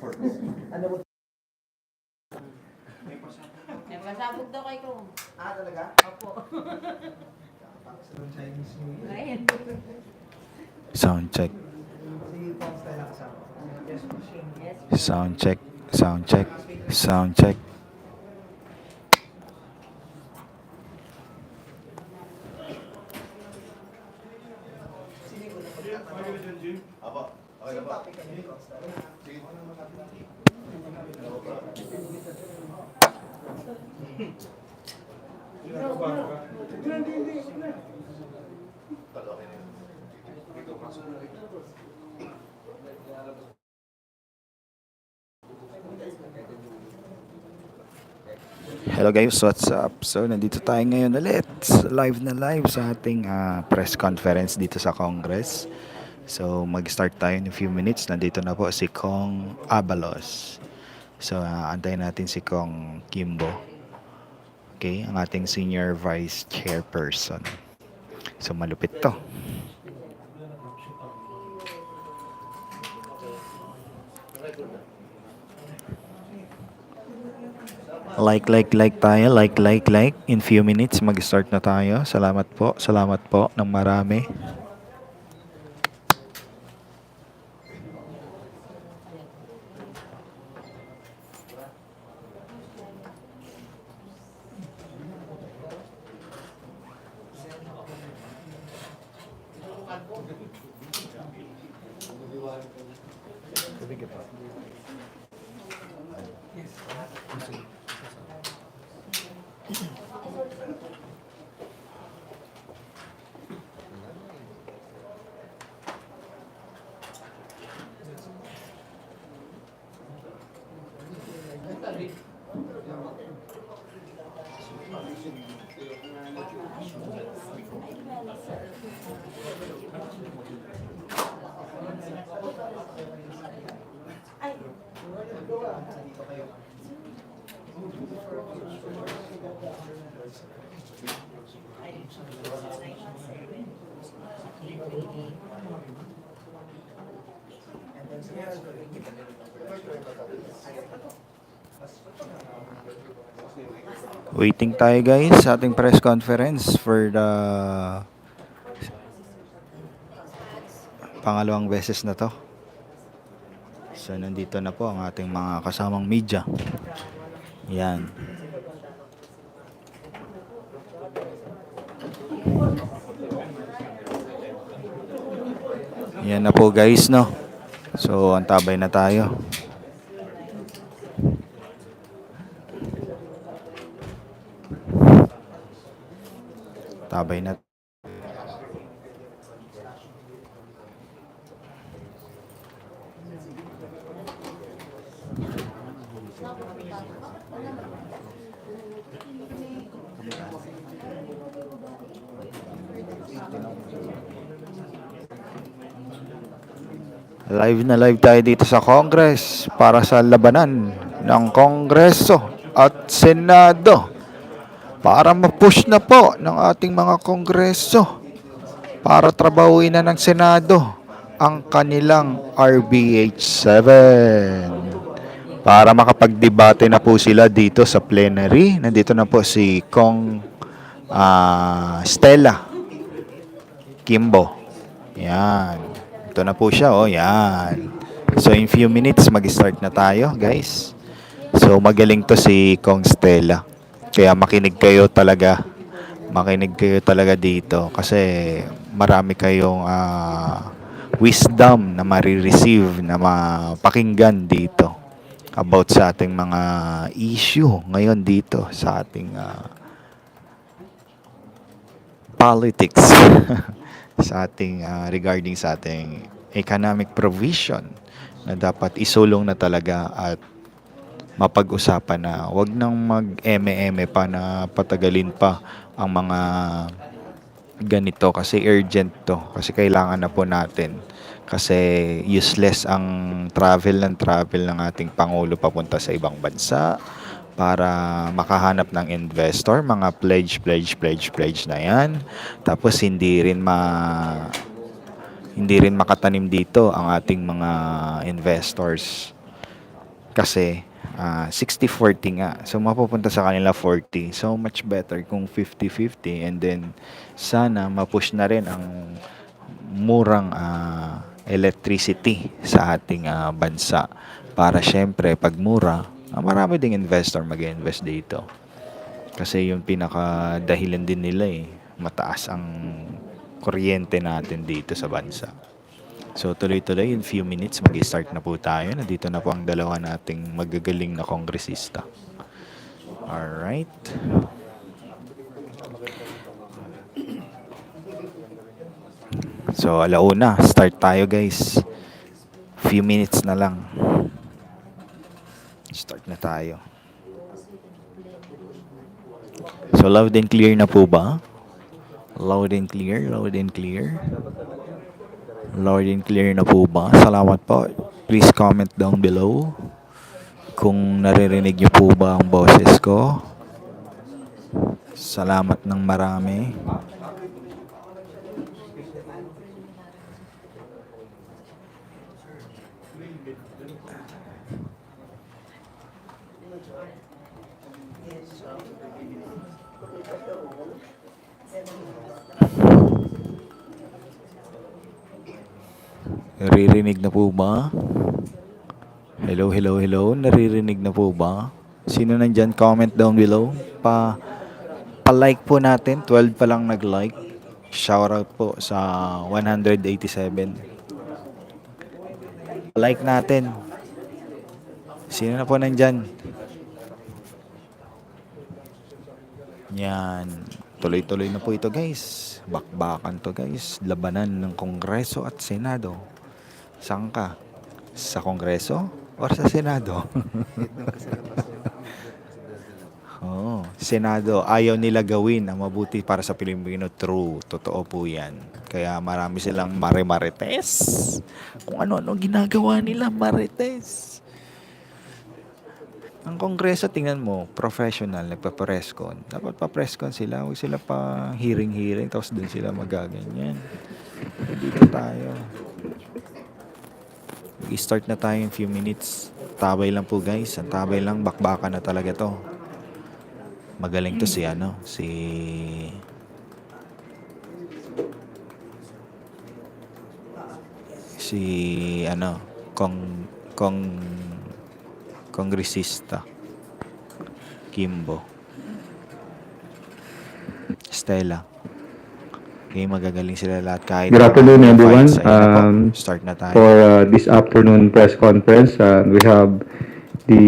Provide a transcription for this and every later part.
May pasabog daw kay Kong. Talaga? Opo. Chinese New Year. Ayun. Sound check. Si Pong Stella kasama. Yes, machine. Yes. Sound check. Sound check. Sound check. Hello guys, what's up? So, nandito tayo ngayon ulit. Live na live sa ating press conference dito sa Congress. So, mag-start tayo in a few minutes. Nandito na po si Kong Abalos. So, antayin natin si Kong Kimbo. Okay, ang ating Senior Vice Chairperson. So, malupit to. Like tayo. Like. In few minutes, mag-start na tayo. Salamat po ng marami. Waiting tayo guys sa ating press conference for the pangalawang beses na to. So nandito na po ang ating mga kasamang media. Yan. Yan na po guys, no. So antabay na tayo. Tabay na. Live na live tayo dito sa Congress para sa labanan ng Kongreso at Senado. Para ma-push na po ng ating mga Kongreso para trabahuin na ng Senado ang kanilang RBH 7 para makapagdebate na po sila dito sa plenary. Nandito na po si Kong Stella Kimbo. Yan. Ito na po siya. Oh, yan. So in few minutes mag-start na tayo guys. So magaling to si Kong Stella. Kaya makinig kayo talaga dito kasi marami kayong wisdom na marireceive na mapakinggan dito about sa ating mga issue ngayon dito sa ating politics sa ating regarding sa ating economic provision na dapat isulong na talaga at mapag-usapan na. Wag nang mag-eme-eme pa na patagalin pa ang mga ganito kasi urgent to. Kasi kailangan na po natin. Kasi useless ang travel ng ating Pangulo papunta sa ibang bansa para makahanap ng investor. Mga pledge na yan. Tapos hindi rin makatanim dito ang ating mga investors. Kasi 60-40 nga. So mapupunta sa kanila 40. So much better kung 50-50, and then sana mapush na rin ang murang electricity sa ating bansa, para syempre pag mura, marami ding investor mag-invest dito. Kasi yung pinaka dahilan din nila mataas ang kuryente natin dito sa bansa. So tuloy-tuloy, in few minutes mag-start na po tayo. Nandito na po ang dalawa nating magagaling na kongresista. Alright. So alauna, start tayo guys. Few minutes na lang. Start na tayo. So loud and clear na po ba? Loud and clear, loud and clear. Loud and clear na po ba? Salamat po. Please comment down below kung naririnig niyo po ba ang boses ko. Salamat ng marami. Naririnig na po ba? Hello, hello, hello. Naririnig na po ba? Sino nandyan? Comment down below. Pa-like po natin. 12 pa lang nag-like. Shoutout po sa 187. Like natin. Sino na po nandyan? Yan. Tuloy-tuloy na po ito guys. Bakbakan to guys. Labanan ng Kongreso at Senado. Saan ka? Sa Kongreso or sa Senado? Senado, ayaw nila gawin ang mabuti para sa Pilipino. True, totoo po yan. Kaya marami silang marites. Kung ano-ano ginagawa nila, marites. Ang Kongreso, tingnan mo, professional, nagpa-presscon. Dapat pa-presscon sila, huwag sila pa hearing, tapos dun sila magaganyan. Dito tayo. I-start na tayo in few minutes. Tabay lang po guys. Ang tabay lang. Bakbakan na talaga to. Magaling to si kongresista Kimbo. Stella. Okay, magagaling sila lahat kahit. Good afternoon, everyone. Start na tayo. For this afternoon press conference, we have the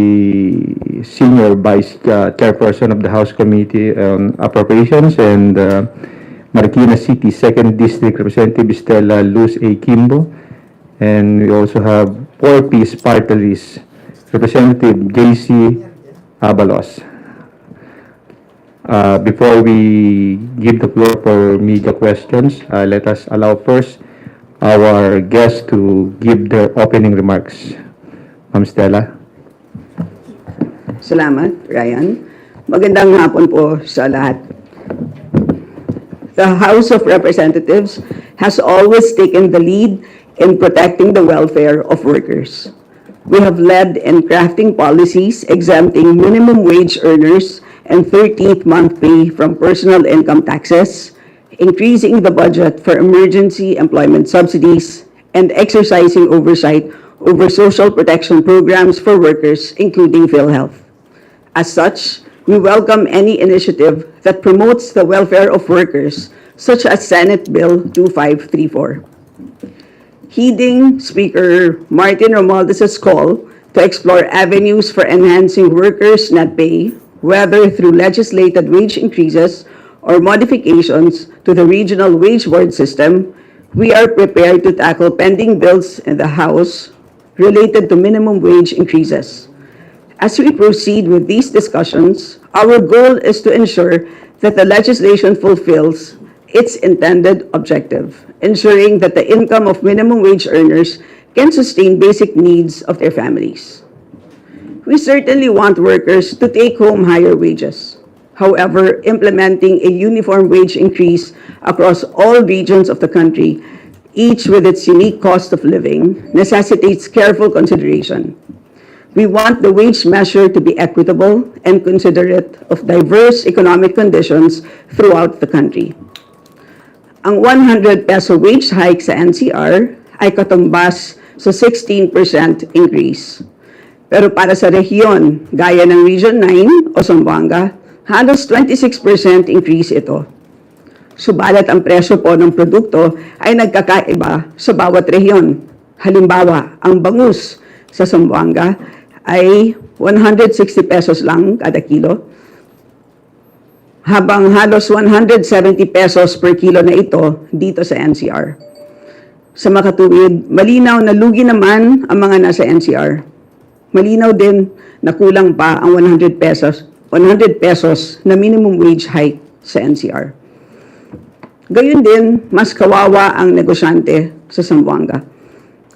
Senior Vice Chairperson of the House Committee on Appropriations and Marikina City 2nd District Representative Stella Luz A. Kimbo. And we also have 4-piece party list Representative J.C. Abalos. Before we give the floor for media questions, let us allow first our guests to give their opening remarks. Ma'am Stella. Salamat, Ryan. Magandang hapon po sa lahat. The House of Representatives has always taken the lead in protecting the welfare of workers. We have led in crafting policies exempting minimum wage earners and 13th month pay from personal income taxes, increasing the budget for emergency employment subsidies, and exercising oversight over social protection programs for workers, including PhilHealth. As such, we welcome any initiative that promotes the welfare of workers, such as Senate Bill 2534. Heeding Speaker Martin Romualdez's call to explore avenues for enhancing workers' net pay, whether through legislated wage increases or modifications to the regional wage board system, we are prepared to tackle pending bills in the House related to minimum wage increases. As we proceed with these discussions, our goal is to ensure that the legislation fulfills its intended objective, ensuring that the income of minimum wage earners can sustain basic needs of their families. We certainly want workers to take home higher wages. However, implementing a uniform wage increase across all regions of the country, each with its unique cost of living, necessitates careful consideration. We want the wage measure to be equitable and considerate of diverse economic conditions throughout the country. Ang 100 peso wage hike sa NCR ay katumbas sa 16% increase. Pero para sa rehiyon, gaya ng Region 9 o Zamboanga, halos 26% increase ito. Subalit ang presyo po ng produkto ay nagkakaiba sa bawat rehiyon. Halimbawa, ang bangus sa Zamboanga ay 160 pesos lang kada kilo, habang halos 170 pesos per kilo na ito dito sa NCR. Sa makatuwid, malinaw na lugi naman ang mga nasa NCR. Malinaw din na kulang pa ang 100 pesos na minimum wage hike sa NCR. Gayun din, mas kawawa ang negosyante sa Zamboanga.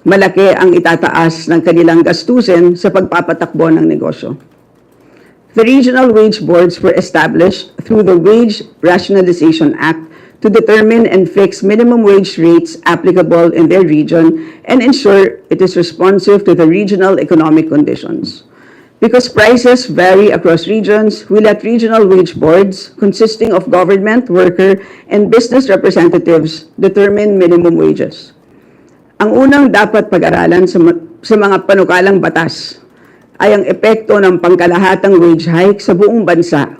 Malaki ang itataas ng kanilang gastusin sa pagpapatakbo ng negosyo. The regional wage boards were established through the Wage Rationalization Act to determine and fix minimum wage rates applicable in their region and ensure it is responsive to the regional economic conditions. Because prices vary across regions, we let regional wage boards, consisting of government, worker, and business representatives, determine minimum wages. Ang unang dapat pag-aralan sa mga panukalang batas ay ang epekto ng pangkalahatang wage hike sa buong bansa,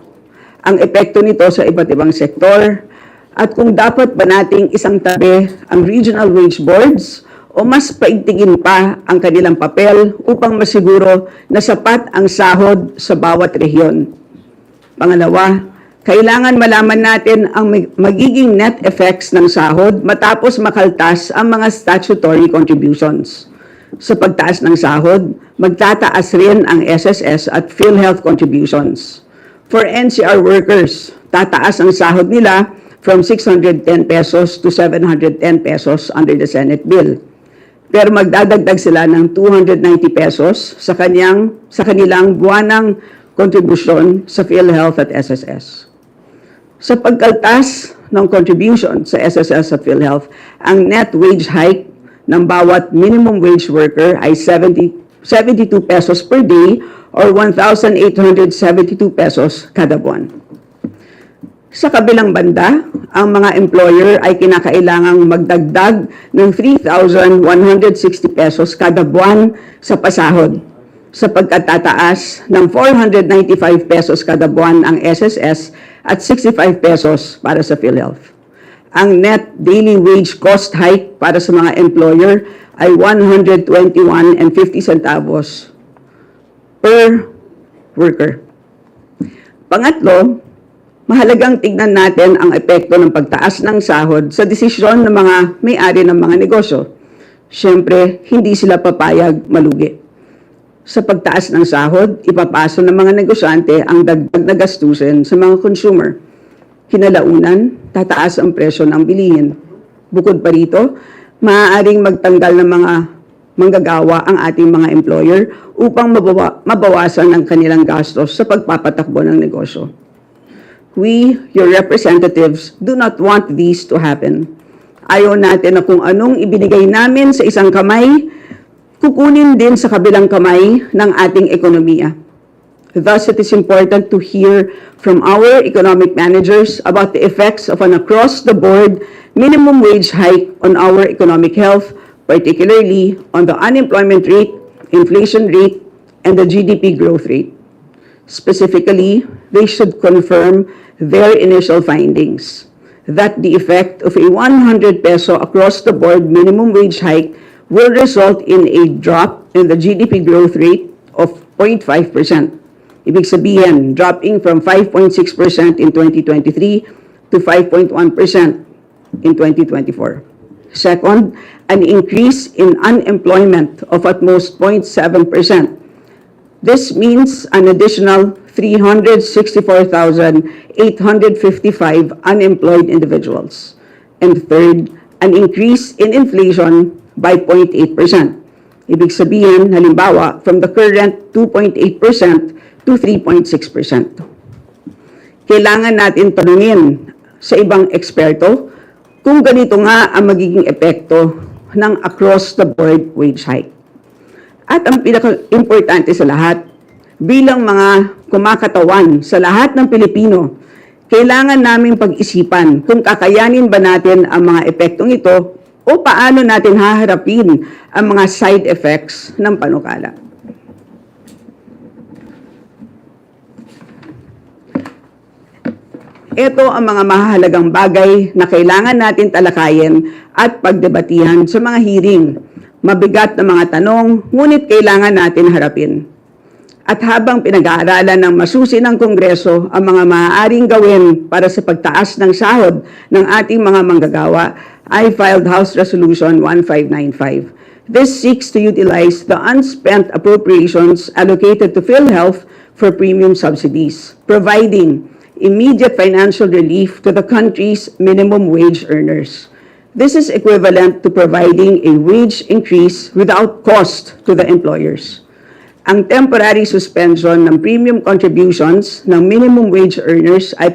ang epekto nito sa iba't ibang sektor, at kung dapat ba nating isang tabi ang regional wage boards o mas paigtingin pa ang kanilang papel upang masiguro na sapat ang sahod sa bawat rehiyon. Pangalawa, kailangan malaman natin ang magiging net effects ng sahod matapos makaltas ang mga statutory contributions. Sa pagtaas ng sahod, magtataas rin ang SSS at PhilHealth contributions. For NCR workers, tataas ang sahod nila from 610 pesos to 710 pesos under the Senate bill. Pero magdadagdag sila ng 290 pesos sa kanilang buwanang kontribusyon sa PhilHealth at SSS. Sa pagkaltas ng contribution sa SSS at PhilHealth, ang net wage hike ng bawat minimum wage worker ay 72 pesos per day or 1,872 pesos kada buwan. Sa kabilang banda, ang mga employer ay kinakailangang magdagdag ng 3,160 pesos kada buwan sa pasahod, sapagkat tataas ng 495 pesos kada buwan ang SSS at 65 pesos para sa PhilHealth. Ang net daily wage cost hike para sa mga employer ay 121.50 centavos per worker. Pangatlo, mahalagang tignan natin ang epekto ng pagtaas ng sahod sa desisyon ng mga may-ari ng mga negosyo. Siyempre, hindi sila papayag malugi. Sa pagtaas ng sahod, ipapaso ng mga negosyante ang dagdag na gastusin sa mga consumer. Kinalaunan, tataas ang presyo ng bilihin. Bukod pa rito, maaaring magtanggal ng mga manggagawa ang ating mga employer upang mabawasan ang kanilang gastos sa pagpapatakbo ng negosyo. We, your representatives, do not want these to happen. Ayaw natin na kung anong ibinigay namin sa isang kamay, kukunin din sa kabilang kamay ng ating ekonomiya. Thus, it is important to hear from our economic managers about the effects of an across-the-board minimum wage hike on our economic health, particularly on the unemployment rate, inflation rate, and the GDP growth rate. Specifically, they should confirm their initial findings that the effect of a 100 peso across-the-board minimum wage hike will result in a drop in the GDP growth rate of 0.5%. Ibig sabihin, dropping from 5.6% in 2023 to 5.1% in 2024. Second, an increase in unemployment of at most 0.7%. This means an additional 364,855 unemployed individuals. And third, an increase in inflation by 0.8%. Ibig sabihin, halimbawa, from the current 2.8% to 3.6%. Kailangan natin tanungin sa ibang eksperto kung ganito nga ang magiging epekto ng across-the-board wage hike. At ang pinaka-importante sa lahat, bilang mga kumakatawan sa lahat ng Pilipino, kailangan naming pag-isipan kung kakayanin ba natin ang mga epektong ito o paano natin haharapin ang mga side effects ng panukala. Ito ang mga mahalagang bagay na kailangan natin talakayin at pagdebatihan sa mga hearing. Mabigat na mga tanong, ngunit kailangan natin harapin. At habang pinag-aaralan ng masusi ng Kongreso ang mga maaaring gawin para sa pagtaas ng sahod ng ating mga manggagawa, I filed House Resolution 1595. This seeks to utilize the unspent appropriations allocated to PhilHealth for premium subsidies, providing immediate financial relief to the country's minimum wage earners. This is equivalent to providing a wage increase without cost to the employers. Ang temporary suspension ng premium contributions ng minimum wage earners ay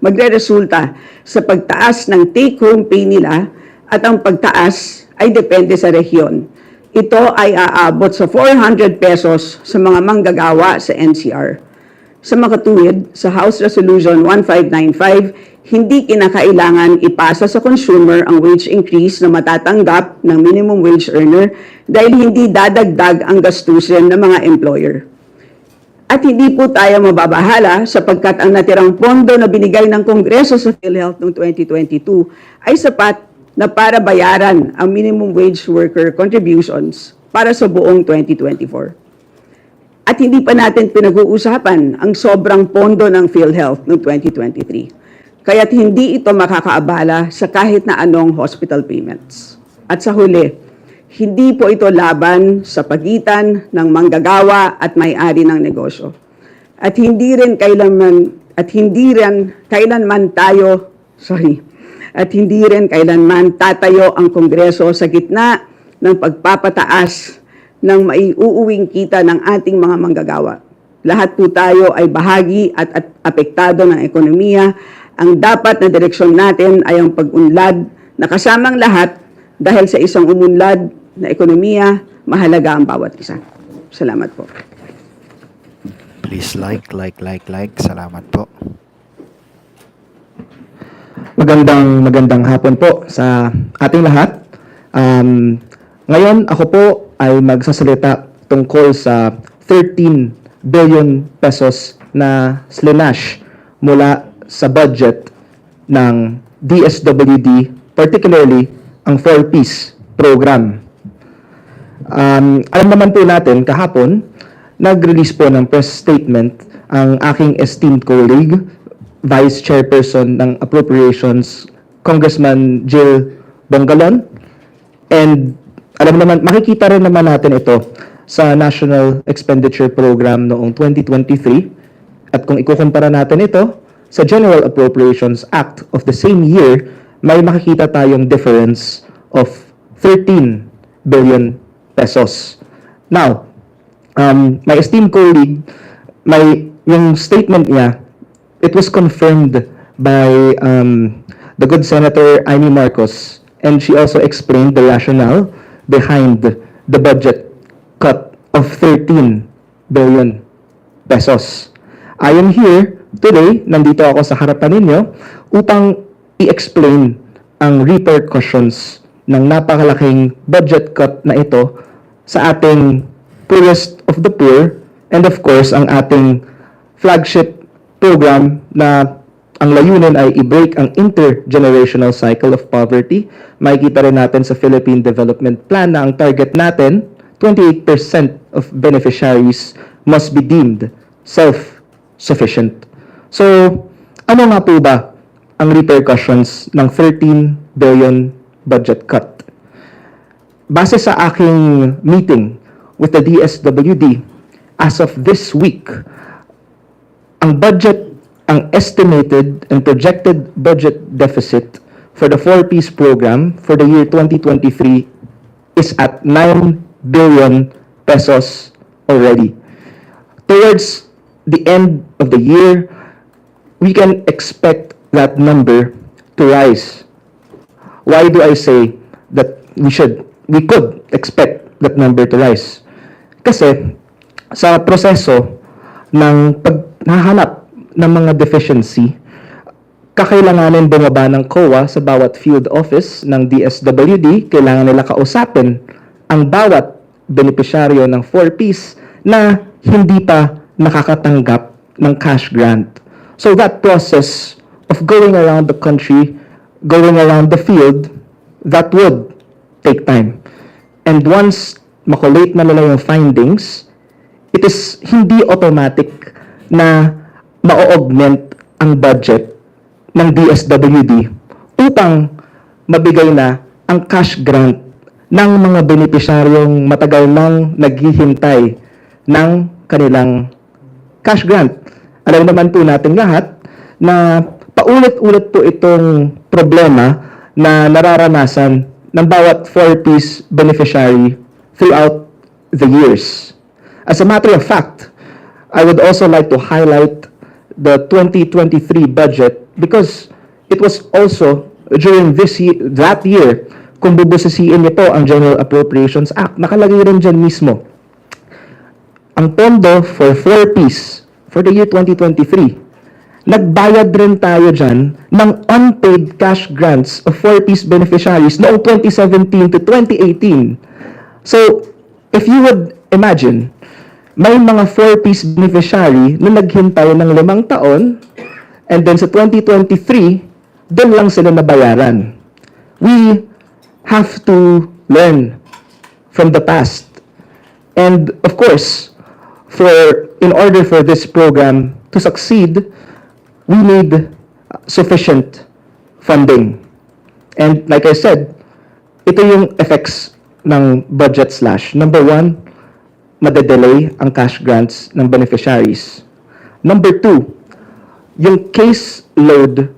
magre-resulta sa pagtaas ng take-home pay nila at ang pagtaas ay depende sa rehiyon. Ito ay aabot sa 400 pesos sa mga manggagawa sa NCR. Sa makatuwid, sa House Resolution 1595, hindi kinakailangan ipasa sa consumer ang wage increase na matatanggap ng minimum wage earner dahil hindi dadagdag ang gastusin ng mga employer. At hindi po tayo mababahala sapagkat ang natirang pondo na binigay ng Kongreso sa PhilHealth noong 2022 ay sapat na para bayaran ang minimum wage worker contributions para sa buong 2024. At hindi pa natin pinag-uusapan ang sobrang pondo ng PhilHealth noong 2023. Kaya't hindi ito makakaabala sa kahit na anong hospital payments. At sa huli, hindi po ito laban sa pagitan ng manggagawa at may-ari ng negosyo. At hindi rin kailanman tatayo ang Kongreso sa gitna ng pagpapataas ng maiuuwing kita ng ating mga manggagawa. Lahat po tayo ay bahagi at apektado ng ekonomiya. Ang dapat na direksyon natin ay ang pag-unlad na kasamang lahat dahil sa isang umunlad na ekonomiya, mahalaga ang bawat isa. Salamat po. Please like. Salamat po. Magandang hapon po sa ating lahat. Ngayon, ako po ay magsasalita tungkol sa 13 billion pesos na slinash mula sa budget ng DSWD, particularly ang 4-piece program. Alam naman po natin, kahapon, nag-release po ng press statement ang aking esteemed colleague, Vice Chairperson ng Appropriations, Congressman Jill Bongalon, and makikita rin naman natin ito sa National Expenditure Program noong 2023. At kung ikukumpara natin ito sa General Appropriations Act of the same year, may makikita tayong difference of 13 billion pesos. Now, my esteemed colleague, yung statement niya, it was confirmed by the good Senator Amy Marcos, and she also explained the rationale behind the budget cut of 13 billion pesos. I am here today, nandito ako sa harapan ninyo, upang i-explain ang repercussions ng napakalaking budget cut na ito sa ating poorest of the poor, and of course, ang ating flagship program na ang layunin ay i-break ang intergenerational cycle of poverty. Makikita rin natin sa Philippine Development Plan na ang target natin, 28% of beneficiaries must be deemed self-sufficient. So, ano nga po ba ang repercussions ng 13 billion budget cut? Base sa aking meeting with the DSWD, as of this week, ang estimated and projected budget deficit for the 4-piece program for the year 2023 is at 9 billion pesos already. Towards the end of the year, we can expect that number to rise. Why do I say that we could expect that number to rise? Kasi sa proseso ng paghahanap ng mga deficiency, kakailanganin bumaba ng COA sa bawat field office ng DSWD, kailangan nila kausapin ang bawat benepisyaryo ng 4Ps na hindi pa nakakatanggap ng cash grant. So that process of going around the country, going around the field, that would take time. And once makulate na nila yung findings, it is hindi automatic na ma-augment ang budget ng DSWD upang mabigay na ang cash grant ng mga benepisyaryong matagal nang naghihintay ng kanilang cash grant. Alam naman po natin lahat na paulit-ulit po itong problema na nararanasan ng bawat 4Ps beneficiary throughout the years. As a matter of fact, I would also like to highlight the 2023 budget because it was also during that year kung bubusisiin niyo po ang General Appropriations Act. Nakalagay rin dyan mismo. Ang pondo for 4Ps for the year 2023, nagbayad rin tayo dyan ng unpaid cash grants of 4Ps beneficiaries noong 2017 to 2018. So, if you would imagine, may mga 4Ps beneficiary na naghintay ng 5 taon, and then sa 2023, doon lang sila nabayaran. We have to learn from the past. And of course, in order for this program to succeed, we need sufficient funding. And like I said, ito yung effects ng budget slash. Number 1, madedelay ang cash grants ng beneficiaries. Number 2, yung case load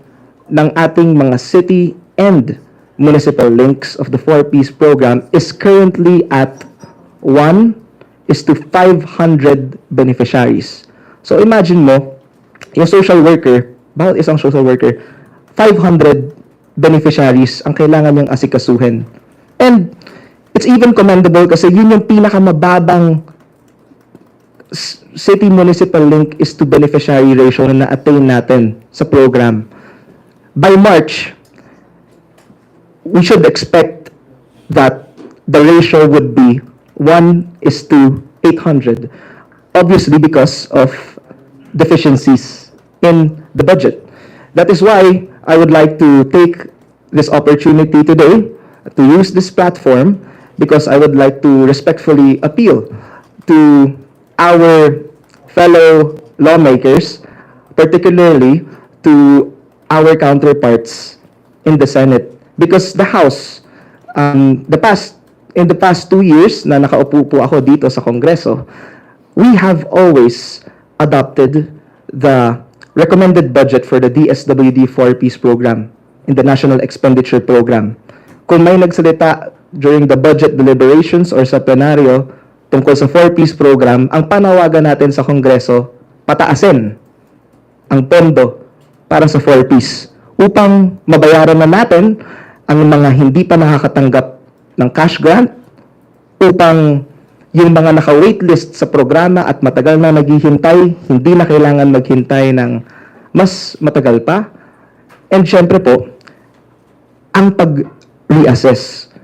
ng ating mga city and municipal links of the 4Ps program is currently at 1:500 beneficiaries. So imagine mo, yung social worker, bawat isang social worker, 500 beneficiaries ang kailangan niyang asikasuhin. And it's even commendable kasi yun yung pinakamababang city-municipal link is to beneficiary ratio na na-attain natin sa program. By March, we should expect that the ratio would be 1:800. Obviously because of deficiencies in the budget. That is why I would like to take this opportunity today to use this platform because I would like to respectfully appeal to our fellow lawmakers, particularly to our counterparts in the Senate. Because the House, in the past 2 years na nakaupo po ako dito sa Kongreso, we have always adopted the recommended budget for the DSWD 4Ps program in the National Expenditure Program. Kung may nagsalita during the budget deliberations or sa plenaryo tungkol sa 4Ps program, ang panawagan natin sa Kongreso, pataasin ang pondo para sa 4Ps upang mabayaran na natin ang mga hindi pa nakakatanggap ng cash grant, upang yung mga naka-waitlist sa programa at matagal na naghihintay, hindi na kailangan maghintay ng mas matagal pa. And syempre po, ang pag-reassess.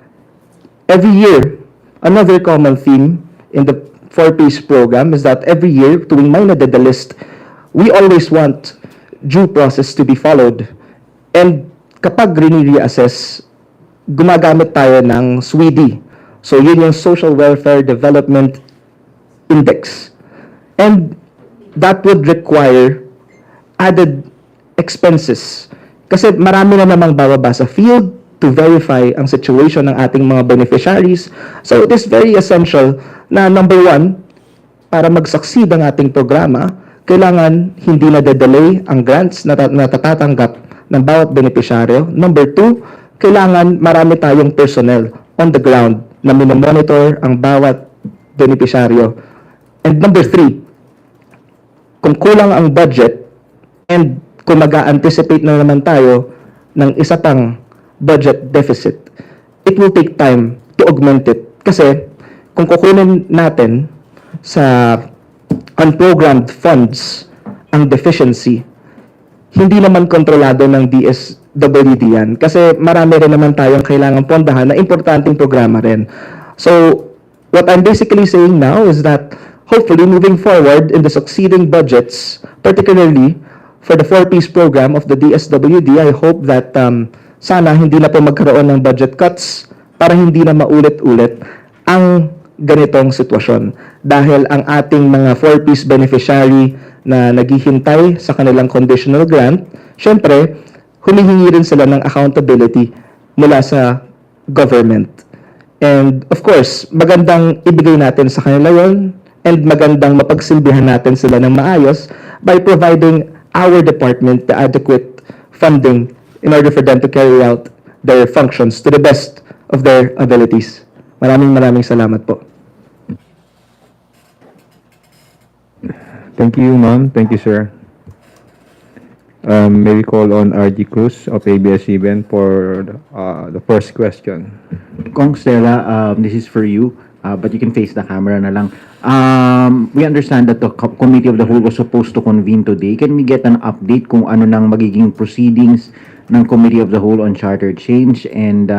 Every year, another common theme in the 4Ps program is that every year, tuwing may nadedalist, we always want due process to be followed. And kapag rini-reassess, gumagamit tayo ng SWIDI. So yun yung Social Welfare Development Index. And that would require added expenses. Kasi marami na namang bababa sa field to verify ang situation ng ating mga beneficiaries. So it is very essential na number 1, para mag-succeed ang ating programa, kailangan hindi na delay ang grants na natatatanggap ng bawat beneficiaryo. Number 2, kailangan marami tayong personnel on the ground na minomonitor ang bawat beneficiaryo. And number 3, kung kulang ang budget and kung mag-a-anticipate na naman tayo ng isa pang budget deficit, it will take time to augment it. Kasi kung kukunin natin sa unprogrammed funds ang deficiency, hindi naman kontrolado ng DSWD yan. Kasi marami rin naman tayong kailangang pondahan na importanteng programa rin. So, what I'm basically saying now is that hopefully moving forward in the succeeding budgets, particularly for the 4-piece program of the DSWD, I hope that sana hindi na po magkaroon ng budget cuts para hindi na maulit-ulit ang ganitong sitwasyon. Dahil ang ating mga 4-piece beneficiary na naghihintay sa kanilang conditional grant, syempre, humihingi rin sila ng accountability mula sa government. And of course, magandang ibigay natin sa kanila yon and magandang mapagsilbihan natin sila ng maayos by providing our department the adequate funding in order for them to carry out their functions to the best of their abilities. Maraming salamat po. Thank you, ma'am. Thank you, sir. May we call on RG Cruz of ABS-CBN for the first question. Kong Stella, this is for you, but you can face the camera na lang. We understand that the Committee of the Whole was supposed to convene today. Can we get an update kung ano nang magiging proceedings ng Committee of the Whole on charter change, and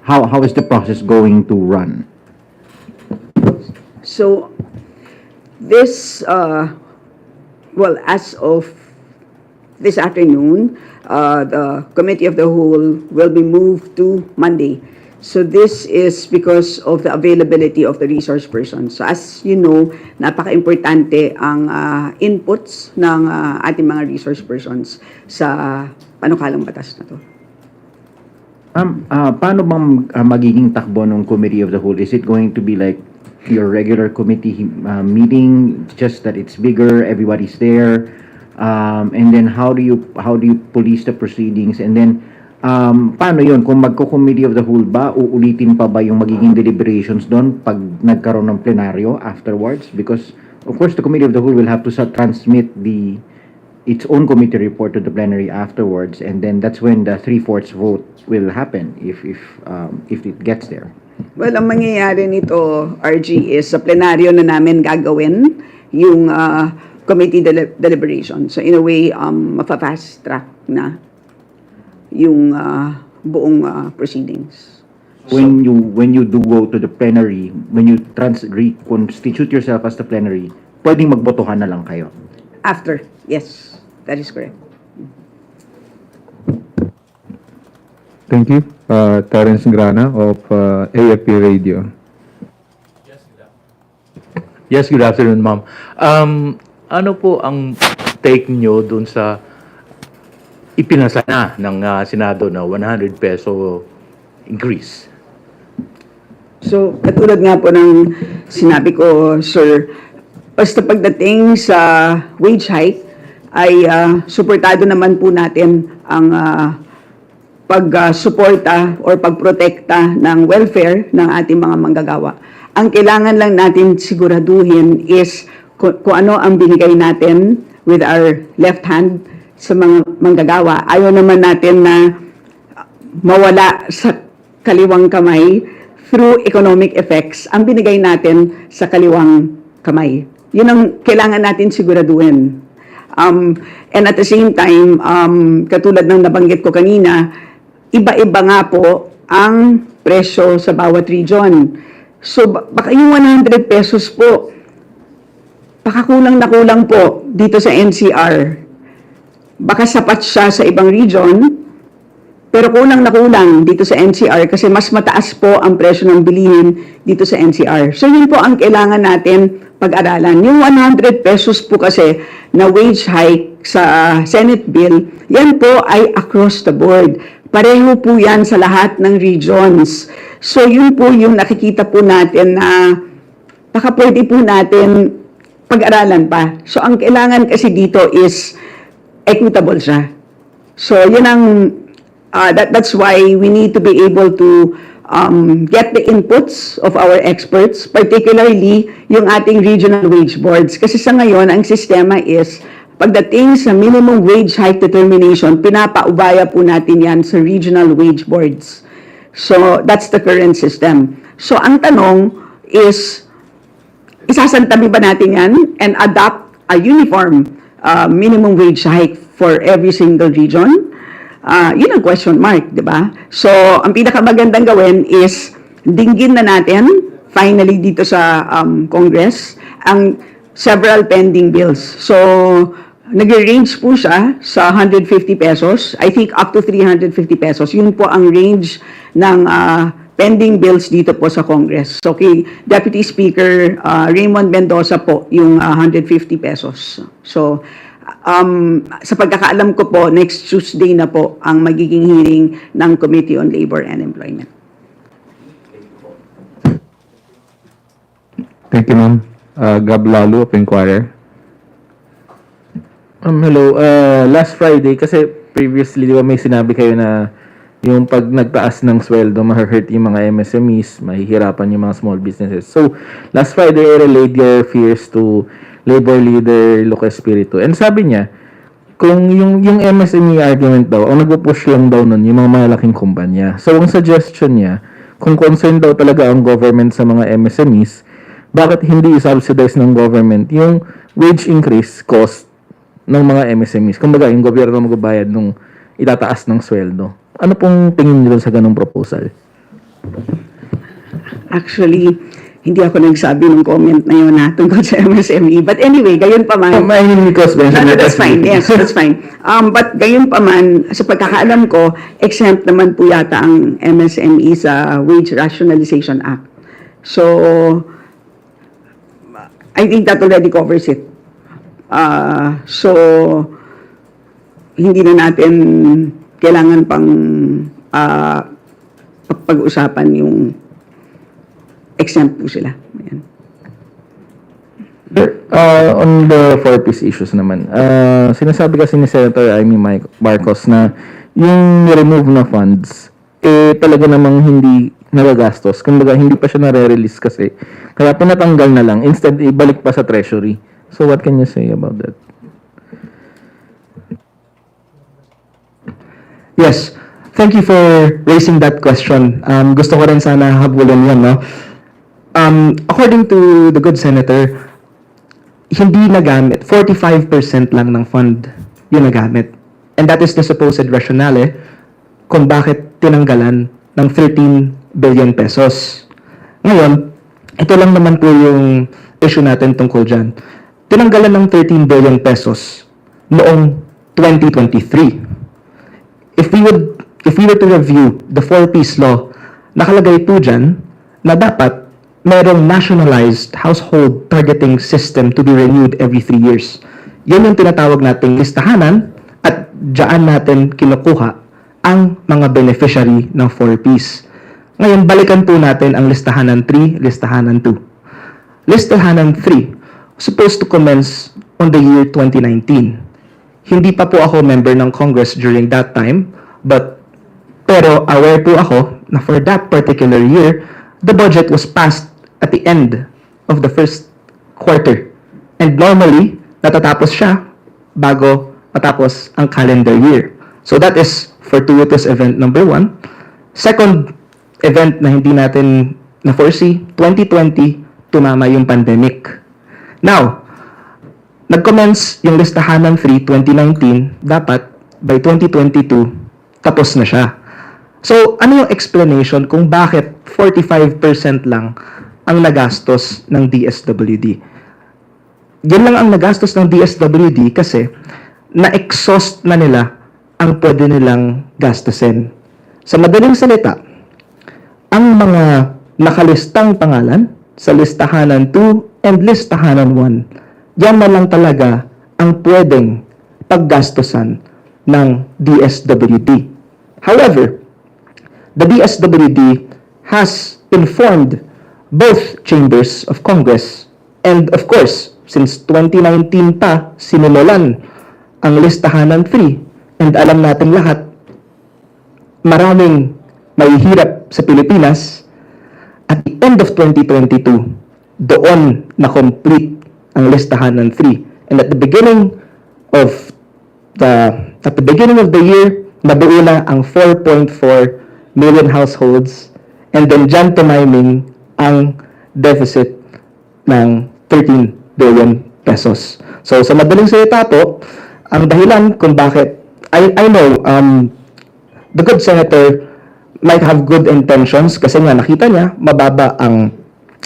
how is the process going to run? So, this, well, as of this afternoon, the Committee of the Whole will be moved to Monday. So this is because of the availability of the resource persons. So as you know, napaka-importante ang inputs ng ating mga resource persons sa panukalang batas na to. Paano bang magiging takbo ng Committee of the Whole? Is it going to be like your regular committee meeting, just that it's bigger, everybody's there, and then how do you police the proceedings, and then paano yun kung magko-Committee of the Whole ba, uulitin pa ba yung magiging deliberations doon pag nagkaroon ng plenaryo afterwards? Because of course the Committee of the Whole will have to transmit its own committee report to the plenary afterwards, and then that's when the 3/4 vote will happen if it gets there. Well, ang mangyayari nito, RG, is sa plenaryo na namin gagawin yung committee deliberation. So in a way, mapa-fast track na yung buong proceedings. When you do go to the plenary, when you reconstitute yourself as the plenary, pwedeng magbotohan na lang kayo. After, yes, that is correct. Thank you. Terence Grana of AFP Radio. Yes, good afternoon, ma'am. Ano po ang take nyo dun sa ipinasa na ng Senado na 100 peso increase? So, katulad nga po ng sinabi ko, sir, basta pagdating sa wage hike, ay suportado naman po natin ang pag-suporta or pagprotekta ng welfare ng ating mga manggagawa. Ang kailangan lang natin siguraduhin is kung ano ang binigay natin with our left hand sa mga manggagawa. Ayaw naman natin na mawala sa kaliwang kamay through economic effects ang binigay natin sa kaliwang kamay. Yun ang kailangan natin siguraduhin. And at the same time, katulad ng nabanggit ko kanina, iba-iba nga po ang presyo sa bawat region. So, baka yung 100 pesos po, baka kulang na kulang po dito sa NCR. Baka sapat siya sa ibang region, pero kulang na kulang dito sa NCR kasi mas mataas po ang presyo ng bilihin dito sa NCR. So, yun po ang kailangan natin pag-aralan. Yung 100 pesos po kasi na wage hike sa Senate bill, yan po ay across the board. Pareho po yan sa lahat ng regions. So yun po yung nakikita po natin na baka pwede po natin pag-aralan pa. So ang kailangan kasi dito is equitable siya. So yun ang, that's why we need to be able to get the inputs of our experts, particularly yung ating regional wage boards. Kasi sa ngayon, ang sistema is pagdating sa minimum wage hike determination, pinapaubaya po natin yan sa regional wage boards. So, that's the current system. So, ang tanong is, isasantabi ba natin yan and adopt a uniform minimum wage hike for every single region? Yun ang question mark, di ba? So, ang pinakamagandang gawin is dinggin na natin finally dito sa Congress ang several pending bills. So, nag-range po siya sa 150 pesos. I think up to 350 pesos. Yun po ang range ng pending bills dito po sa Congress. So, kay Deputy Speaker Raymond Mendoza po yung 150 pesos. So, sa pagkakaalam ko po, next Tuesday na po ang magiging hearing ng Committee on Labor and Employment. Thank you, ma'am. Gab Lalu of Inquirer. Hello. Last Friday, kasi previously, di ba may sinabi kayo na yung pag nagtaas ng sweldo, ma-hurt yung mga MSMEs, mahihirapan yung mga small businesses. So, last Friday, I relayed your fears to labor leader Luca Espiritu. And sabi niya, kung yung MSME argument daw, ang nagpo-push lang daw nun, yung mga malaking kumpanya. So, ang suggestion niya, kung concerned daw talaga ang government sa mga MSMEs, bakit hindi i-subsidize ng government yung wage increase cost ng mga MSMEs? Kumbaga, yung gobyerno magbabayad nung itataas ng sweldo. Ano pong tingin niyo sa ganung proposal? Actually, hindi ako nagsabi ng comment na yun tungkol sa MSME. But anyway, gayon pa man. That's fine. Yes, that's fine. But gayon pa man, sa pagkakaalam ko, exempt naman po yata ang MSME sa Wage Rationalization Act. So, I think that already covers it. So, hindi na natin kailangan pang pag-usapan yung exempt po sila. Ayan. On the 4-piece issues naman, sinasabi kasi ni Senator Amy Marcos na yung remove na funds, talaga namang hindi nagagastos. Kumbaga, hindi pa siya nare-release kasi. Kaya pinatanggal na lang. Instead, ibalik pa sa treasury. So, what can you say about that? Yes. Thank you for raising that question. Gusto ko rin sana habulin yan, no? According to the good senator, hindi nagamit, 45% lang ng fund yung nagamit. And that is the supposed rationale kung bakit tinanggalan ng 13 billion pesos. Ngayon, ito lang naman po yung issue natin tungkol dyan. Tinanggalan ng 13 billion pesos noong 2023. If we were to review the 4-piece law, nakalagay po dyan na dapat merong nationalized household targeting system to be renewed every 3 years. Yun yung tinatawag nating listahanan at dyan natin kinukuha ang mga beneficiary ng 4-piece. Ngayon, balikan po natin ang listahanan 3, listahanan 2. Listahanan 3, supposed to commence on the year 2019. Hindi pa po ako member ng Congress during that time, pero aware po ako na for that particular year, the budget was passed at the end of the first quarter. And normally, natatapos siya bago matapos ang calendar year. So that is fortuitous event number 1. Second event na hindi natin na-foresee, 2020, tumama yung pandemic. Now, nag-commence yung listahanan 3, 2019, dapat by 2022, tapos na siya. So, ano yung explanation kung bakit 45% lang ang nagastos ng DSWD? Yan lang ang nagastos ng DSWD kasi na-exhaust na nila ang pwede nilang gastusin. Sa madaling salita, ang mga nakalistang pangalan sa listahanan 2 and listahanan 1, yan na lang talaga ang pwedeng paggastusan ng DSWD. However, the DSWD has informed both chambers of Congress and of course, since 2019 pa sinimulan ang listahanan 3 and alam natin lahat, maraming mahihirap sa Pilipinas, at the end of 2022, doon na-complete ang listahanan 3. And at the beginning of the year, nabuo na ang 4.4 million households, and then dyan tumiming ang deficit ng 13 billion pesos. So sa madaling salita po, ang dahilan kung bakit, I know, the good senator might have good intentions kasi nga nakita niya mababa ang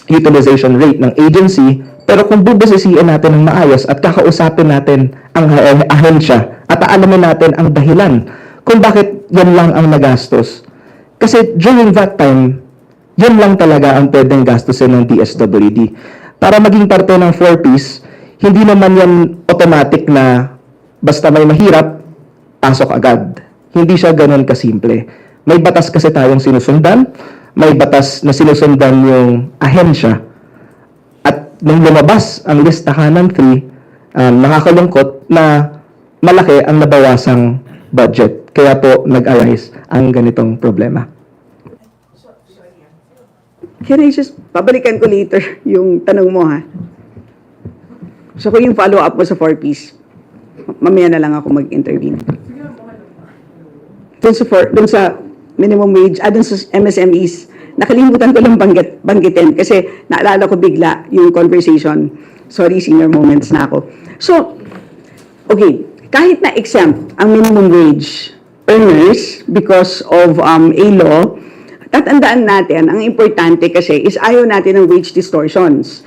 utilization rate ng agency, pero kung bubusisiin natin ng maayos at kakausapin natin ang ahensya at aalamin natin ang dahilan kung bakit yan lang ang nagastos. Kasi during that time, yun lang talaga ang pwedeng gastusin ng DSWD. Para maging parte ng 4Ps, hindi naman yan automatic na basta may mahirap, pasok agad. Hindi siya ganun kasimple. May batas kasi tayong sinusundan, may batas na sinusundan yung ahensya. At nung lumabas ang listahan ng 3, nakakalungkot na malaki ang nabawasang budget. Kaya po nag-arise ang ganitong problema. Can I just, pabalikan ko later yung tanong mo, ha? So kung yung follow-up mo sa 4Ps, mamaya na lang ako mag-intervene. Dun sa minimum wage, dun sa MSMEs, nakalimutan ko lang banggitin kasi naalala ko bigla yung conversation. Sorry, senior moments na ako. So, okay, kahit na exempt ang minimum wage earners because of a law, tatandaan natin, ang importante kasi is ayaw natin ng wage distortions.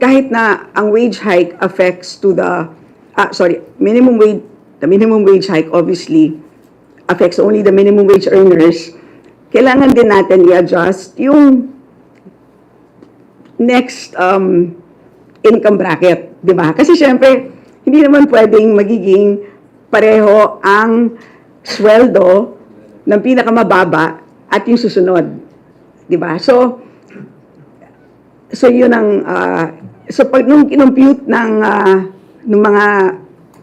Kahit na ang wage hike affects to the, the minimum wage hike obviously affects only the minimum wage earners, kailangan din natin i-adjust yung next income bracket, di ba? Kasi syempre, hindi naman pwedeng magiging pareho ang sweldo ng pinakamababa at yung susunod. Di ba? So yun ang, so pag nung kinompute ng mga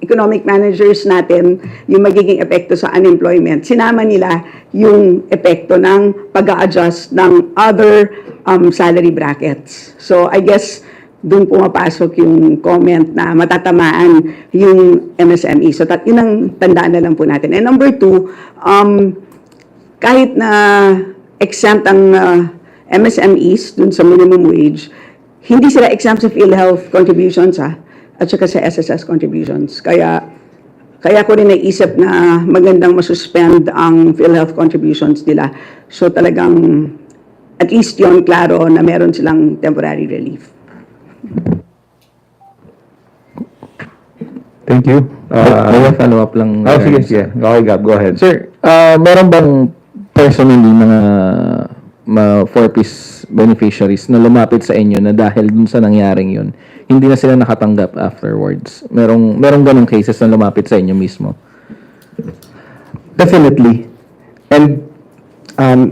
economic managers natin, yung magiging epekto sa unemployment, sinama nila yung epekto ng pag-a-adjust ng other salary brackets. So I guess, doon pumapasok yung comment na matatamaan yung MSME. So, yun ang tandaan na lang po natin. And number 2, kahit na exempt ang MSMEs dun sa minimum wage, hindi sila exempt sa PhilHealth contributions, at saka sa SSS contributions. Kaya ko rin naisip na magandang masuspend ang PhilHealth contributions nila. So, talagang at least yun, klaro na meron silang temporary relief. Thank you. May follow-up lang. Sige. Okay, Gab, go ahead. Sir, meron bang personally mga 4-piece beneficiaries na lumapit sa inyo na dahil dun sa nangyaring yun, hindi na sila nakatanggap afterwards? Merong ganong cases na lumapit sa inyo mismo? Definitely. And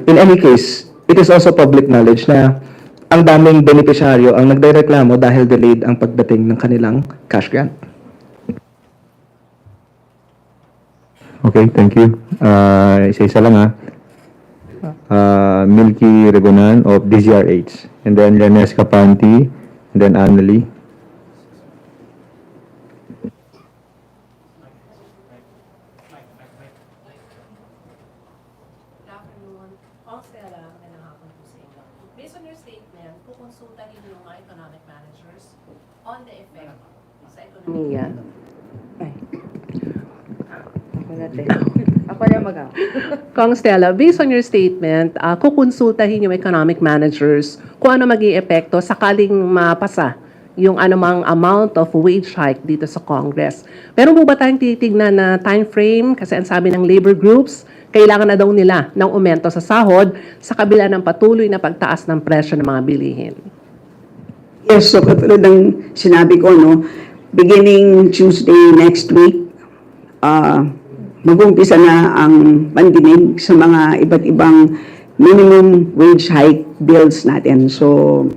in any case, it is also public knowledge na ang daming benepisyaryo ang nagrereklamo dahil delayed ang pagdating ng kanilang cash grant. Okay, thank you. Isa-isa lang Milky Regonan of DZRH, and then Renes Capanti, and then Annalie. Good afternoon. Stella, magandang hapon po sa inyo. Based on your statement, kukonsultahin niyo yung mga economic managers on the effect sa ekonomiya. Ako na mag-out. Kong Stella, based on your statement, kukonsultahin yung economic managers kung ano maging epekto sakaling mapasa yung anumang amount of wage hike dito sa Congress. Pero po ba tayong titignan na time frame? Kasi ang sabi ng labor groups, kailangan na daw nila ng aumento sa sahod sa kabila ng patuloy na pagtaas ng presyo ng mga bilihin. Yes, so katulad ng sinabi ko, beginning Tuesday next week, mag-umpisa na ang pandinig sa mga iba't ibang minimum wage hike bills natin. So,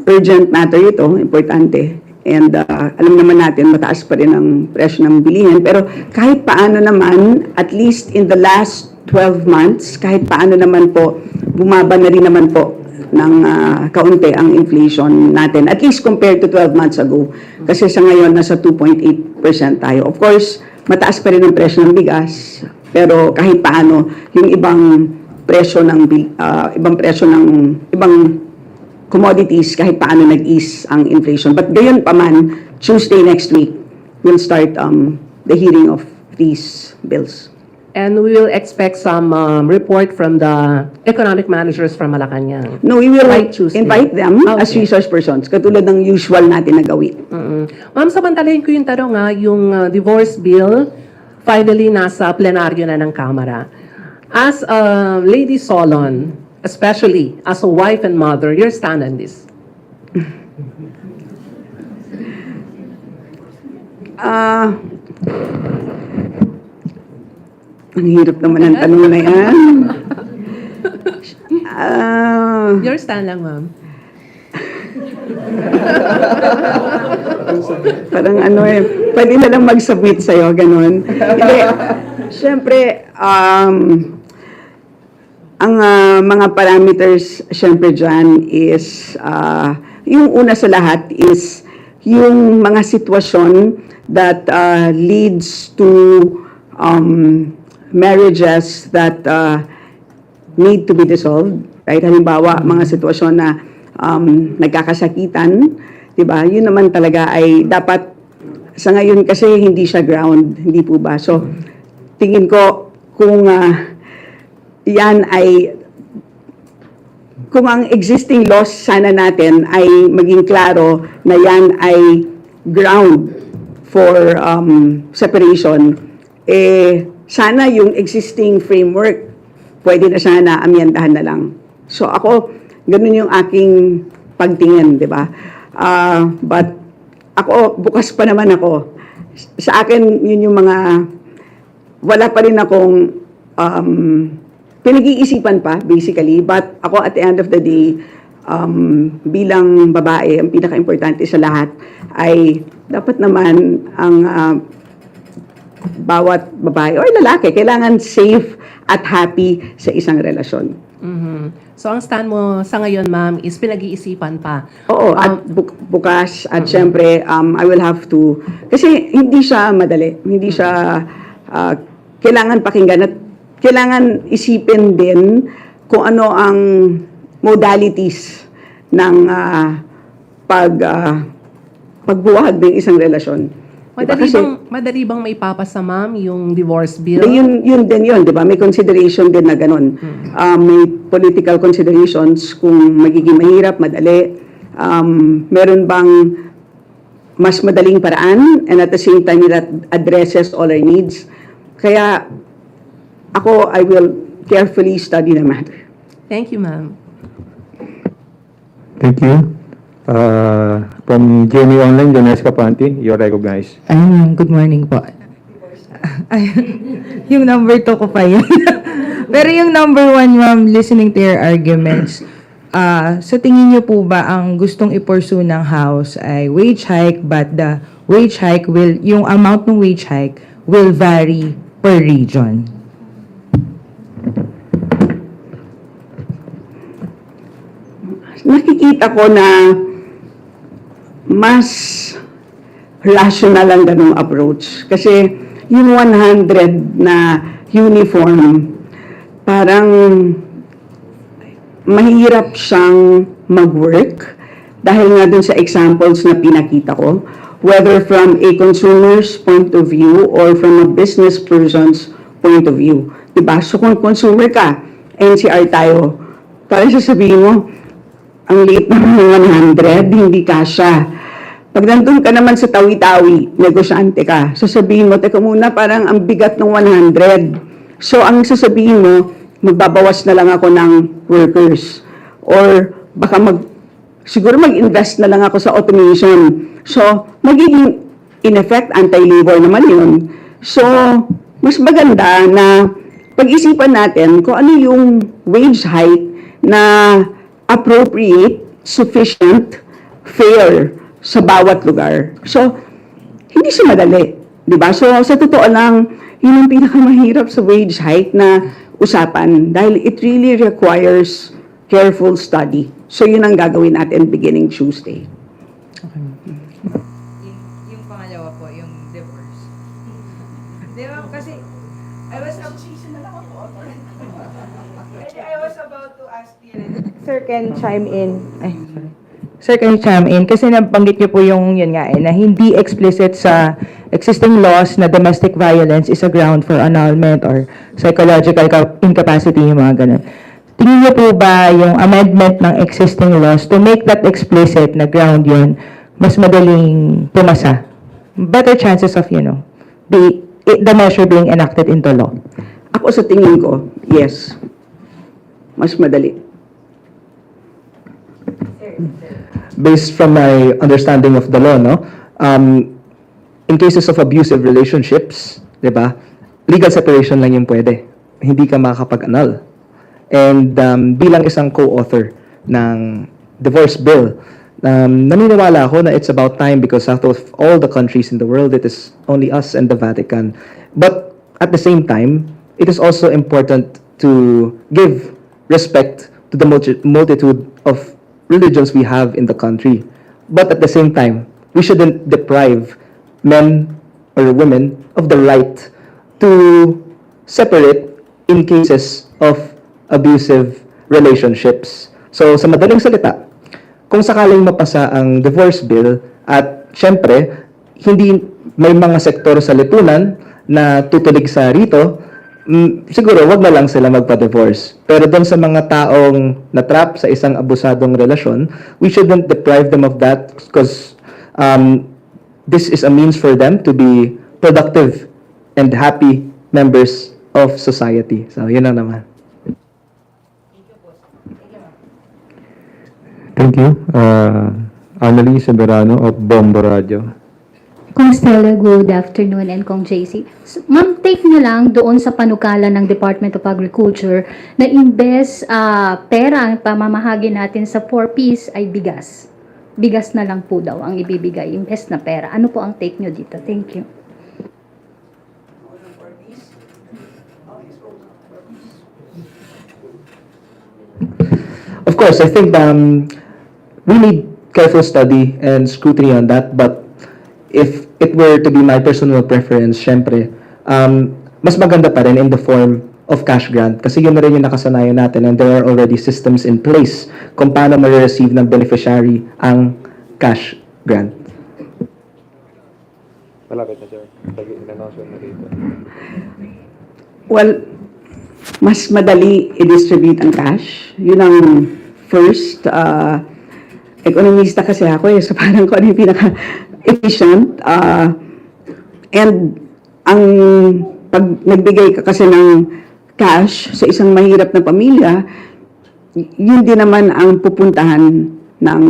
urgent matter ito, importante. And alam naman natin, mataas pa rin ang presyo ng bilihin. Pero kahit paano naman, at least in the last 12 months, kahit paano naman po, bumaba na rin naman po ng kaunti ang inflation natin. At least compared to 12 months ago. Kasi sa ngayon, nasa 2.8% tayo. Of course, mataas pa rin ang presyo ng bigas. Pero kahit paano, yung ibang presyo ng ibang commodities, kahit paano nag-ease ang inflation. But gayon pa man, Tuesday next week, we'll start the hearing of these bills. And we will expect some report from the economic managers from Malacanang. No, we will By Tuesday. invite them as Okay. resource persons, katulad ng usual natin na gawin. Ma'am, samantalahin ko yung tanong yung divorce bill, finally nasa plenaryo na ng Kamara. As a Lady Solon, especially as a wife and mother, your stand on this? Ang hirap naman ang tanong na yan. Your stand lang, ma'am. Parang pwede na lang mag-submit sa'yo, ganun. Hindi, syempre, ang mga parameters, syempre dyan is, yung una sa lahat is yung mga sitwasyon that leads to marriages that need to be dissolved. Right? Halimbawa, mga sitwasyon na nagkakasakitan, diba? Yun naman talaga ay dapat, sa ngayon kasi hindi siya ground, hindi po ba? So, tingin ko kung yan ay, kung ang existing laws sana natin ay maging klaro na yan ay ground for separation, sana yung existing framework pwede na sana amyendahan na lang. So ako, ganun yung aking pagtingin, di ba? But ako, bukas pa naman ako. Sa akin, yun yung mga, wala pa rin akong pinag-iisipan pa, basically. But ako, at the end of the day, bilang babae, ang pinaka-importante sa lahat ay dapat naman ang bawat babae or lalaki kailangan safe at happy sa isang relasyon. So, ang stand mo sa ngayon, ma'am, is pinag-iisipan pa. Oo, at bukas, at syempre, I will have to, kasi hindi siya madali, hindi siya, kailangan pakinggan at kailangan isipin din kung ano ang modalities ng pagbuwag ng isang relasyon. Madali bang may papasa, ma'am, yung divorce bill? Yun din yun, di ba? May consideration din na ganun. May political considerations kung magiging mahirap, madali. Meron bang mas madaling paraan and at the same time that addresses all our needs. Kaya ako, I will carefully study the matter. Thank you, ma'am. Thank you. From GMA Online, Jonas Kapanti, you're recognized. Good morning po. Yung number 2 ko pa yun. Pero yung number 1, ma'am, listening to your arguments, sa tingin niyo po ba ang gustong i-pursue ng House ay wage hike, but the wage hike will, yung amount ng wage hike will vary per region? Nakikita ko na mas rational ang ganung approach. Kasi yung 100 na uniform, parang mahirap siyang mag-work dahil nga dun sa examples na pinakita ko, whether from a consumer's point of view or from a business person's point of view. Diba? So kung consumer ka, NCR tayo, parang sasabihin mo, ang liit naman ng 100, hindi kasya. Pag nandun ka naman sa tawi-tawi, negosyante ka, sasabihin mo, teka muna, parang ang bigat ng 100. So, ang sasabihin mo, magbabawas na lang ako ng workers. Or, baka siguro mag-invest na lang ako sa automation. So, magiging, in effect, anti-labor naman yun. So, mas maganda na pag-isipan natin kung ano yung wage hike na appropriate, sufficient, fair sa bawat lugar. So, hindi siya madali. Diba? So, sa totoo lang, yun ang pinakamahirap sa wage hike na usapan dahil it really requires careful study. So, yun ang gagawin natin beginning Tuesday. Yung pangalawa po, yung divorce. Di ba? Kasi, I was Sir, can chime in. Ay, sorry. Sir, can you chime in? Kasi nabanggit niyo po yung, yun nga na hindi explicit sa existing laws na domestic violence is a ground for annulment or psychological incapacity, yung mga ganun. Tingin niyo po ba yung amendment ng existing laws to make that explicit na ground yun, mas madaling pumasa? Better chances of, the measure being enacted into law. Ako sa tingin ko, yes. Mas madali. Based from my understanding of the law, no, in cases of abusive relationships, di ba, legal separation lang yung pwede. Hindi ka makakapag-annul. And bilang isang co-author ng divorce bill, naniniwala ako na it's about time because out of all the countries in the world, it is only us and the Vatican. But at the same time, it is also important to give respect to the multitude of religions we have in the country. But at the same time, we shouldn't deprive men or women of the right to separate in cases of abusive relationships. So, sa madaling salita, kung sakaling mapasa ang divorce bill at syempre, hindi may mga sektor sa lipunan na tutulig sa rito, siguro wag na lang sila magpa-divorce. Pero doon sa mga taong na-trap sa isang abusadong relasyon, we shouldn't deprive them of that because this is a means for them to be productive and happy members of society. So, yun lang naman. Thank you. Annalise Soberano of Bombo Radio. Kong Stella, good afternoon, and Kong JC. So, ma'am, take nyo lang doon sa panukala ng Department of Agriculture na imbes pera ang pamamahagi natin sa 4Ps ay bigas. Bigas na lang po daw ang ibibigay, imbes na pera. Ano po ang take nyo dito? Thank you. Of course, I think we need careful study and scrutiny on that, but if it were to be my personal preference, syempre, mas maganda pa rin in the form of cash grant. Kasi yun na rin yung nakasanayan natin and there are already systems in place kung paano ma-receive ng beneficiary ang cash grant. Malapit na, sir. In-announce na dito. Well, mas madali i-distribute ang cash. Yun ang first. Ekonomista kasi ako so parang ko ano yung pinaka-efficient. And ang pag nagbigay ka kasi ng cash sa isang mahirap na pamilya, yun din naman ang pupuntahan ng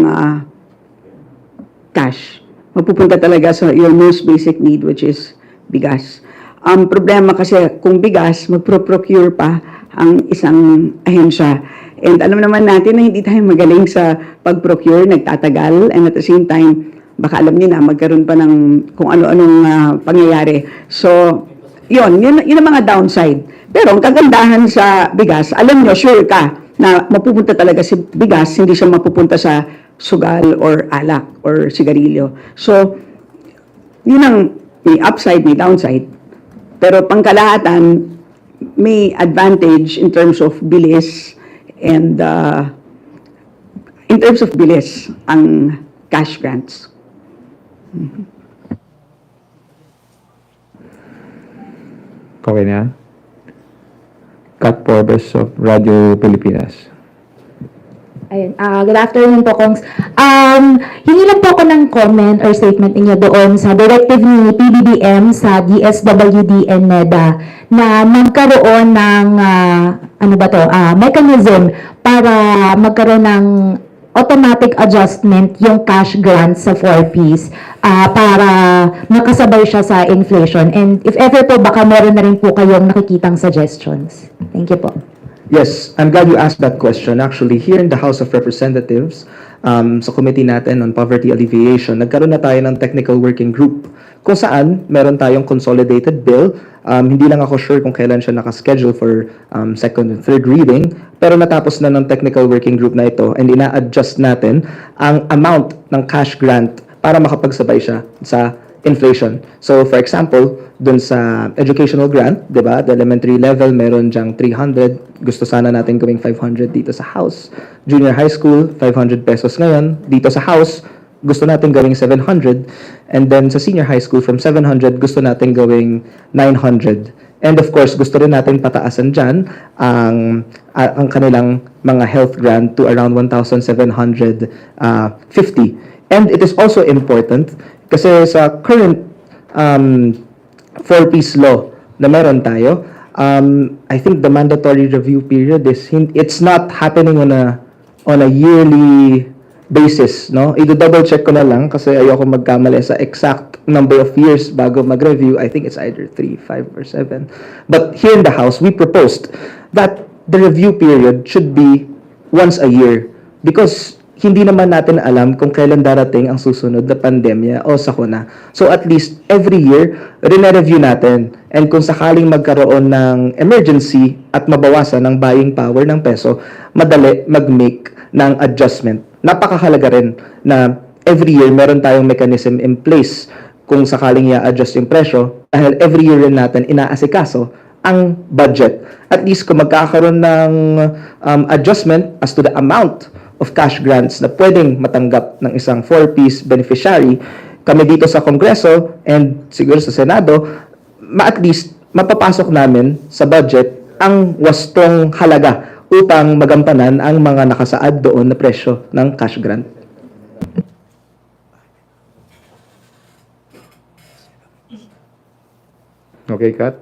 cash. Mapupunta talaga sa your most basic need, which is bigas. Ang problema kasi kung bigas, magpro-procure pa ang isang ahensya. And alam naman natin na hindi tayo magaling sa pag-procure, nagtatagal, and at the same time, baka alam niyo na, magkaroon pa ng kung ano-anong pangyayari. So, yun ang mga downside. Pero ang kagandahan sa bigas, alam niyo, sure ka, na mapupunta talaga si bigas, hindi siya mapupunta sa sugal or alak or sigarilyo. So, yun ang may upside, may downside. Pero pangkalahatan, may advantage in terms of bilis and in terms of bilis ang cash grants. Okay na? Kat Forbes of Radio Pilipinas. Ayun, good afternoon po, Kongs. Hingi lang po ako ng comment or statement ninyo doon sa directive ni PBBM sa DSWD and NEDA na magkaroon ng, mechanism para magkaroon ng automatic adjustment yung cash grant sa 4Ps para makasabay siya sa inflation. And if ever po, baka meron na rin po kayong nakikitang suggestions. Thank you po. Yes, I'm glad you asked that question. Actually, here in the House of Representatives, sa committee natin on poverty alleviation, nagkaroon na tayo ng technical working group kung saan meron tayong consolidated bill. Hindi lang ako sure kung kailan siya nakaschedule for second and third reading, pero natapos na ng technical working group na ito and ina-adjust natin ang amount ng cash grant para makapagsabay siya sa inflation. So for example, dun sa educational grant, 'di ba? The elementary level meron diyang 300, gusto sana natin gawing 500 dito sa house. Junior high school, 500 pesos ngayon. Dito sa house, gusto natin gawing 700. And then sa senior high school, from 700, gusto natin gawing 900. And of course, gusto rin natin pataasan dyan ang kanilang mga health grant to around 1,750. And it is also important kasi sa current 4-piece law na meron tayo, I think the mandatory review period it's not happening on a yearly basis, no? I-double check ko na lang kasi ayoko magkamali sa exact number of years bago mag-review. I think it's either 3, 5, or 7. But here in the House, we proposed that the review period should be once a year because hindi naman natin alam kung kailan darating ang susunod na pandemya o sakuna. So at least every year, rene-review natin. And kung sakaling magkaroon ng emergency at mabawasan ang buying power ng peso, madali mag-make ng adjustment. Napakahalaga rin na every year meron tayong mechanism in place kung sakaling i-adjust yung presyo dahil every year rin natin inaasikaso ang budget. At least kung magkakaroon ng adjustment as to the amount of cash grants na pwedeng matanggap ng isang 4-piece beneficiary, kami dito sa Kongreso and siguro sa Senado, at least mapapasok namin sa budget ang wastong halaga upang magampanan ang mga nakasaad doon na presyo ng cash grant. Okay, Kat?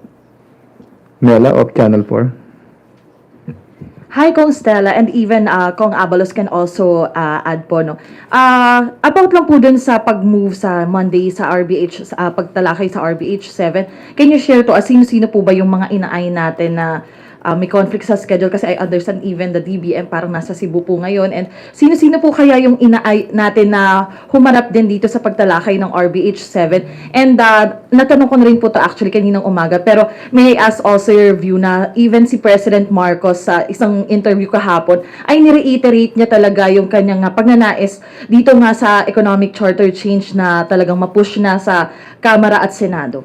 Mela of Channel 4. Hi, Kong Stella, and even Kong Abalos can also add po, no? About lang po dun sa pag-move sa Monday sa RBH, pagtalakay sa RBH 7, can you share to us, sino-sino po ba yung mga inaay natin na may conflict sa schedule? Kasi I understand even the DBM parang nasa Cebu po ngayon. And sino-sino po kaya yung inaay natin na humarap din dito sa pagtalakay ng RBH 7? And natanong ko na rin po to actually kaninang umaga. Pero may I ask also your view na even si President Marcos sa isang interview kahapon ay nireiterate niya talaga yung kanyang pagnanais dito nga sa economic charter change na talagang mapush na sa Kamara at Senado.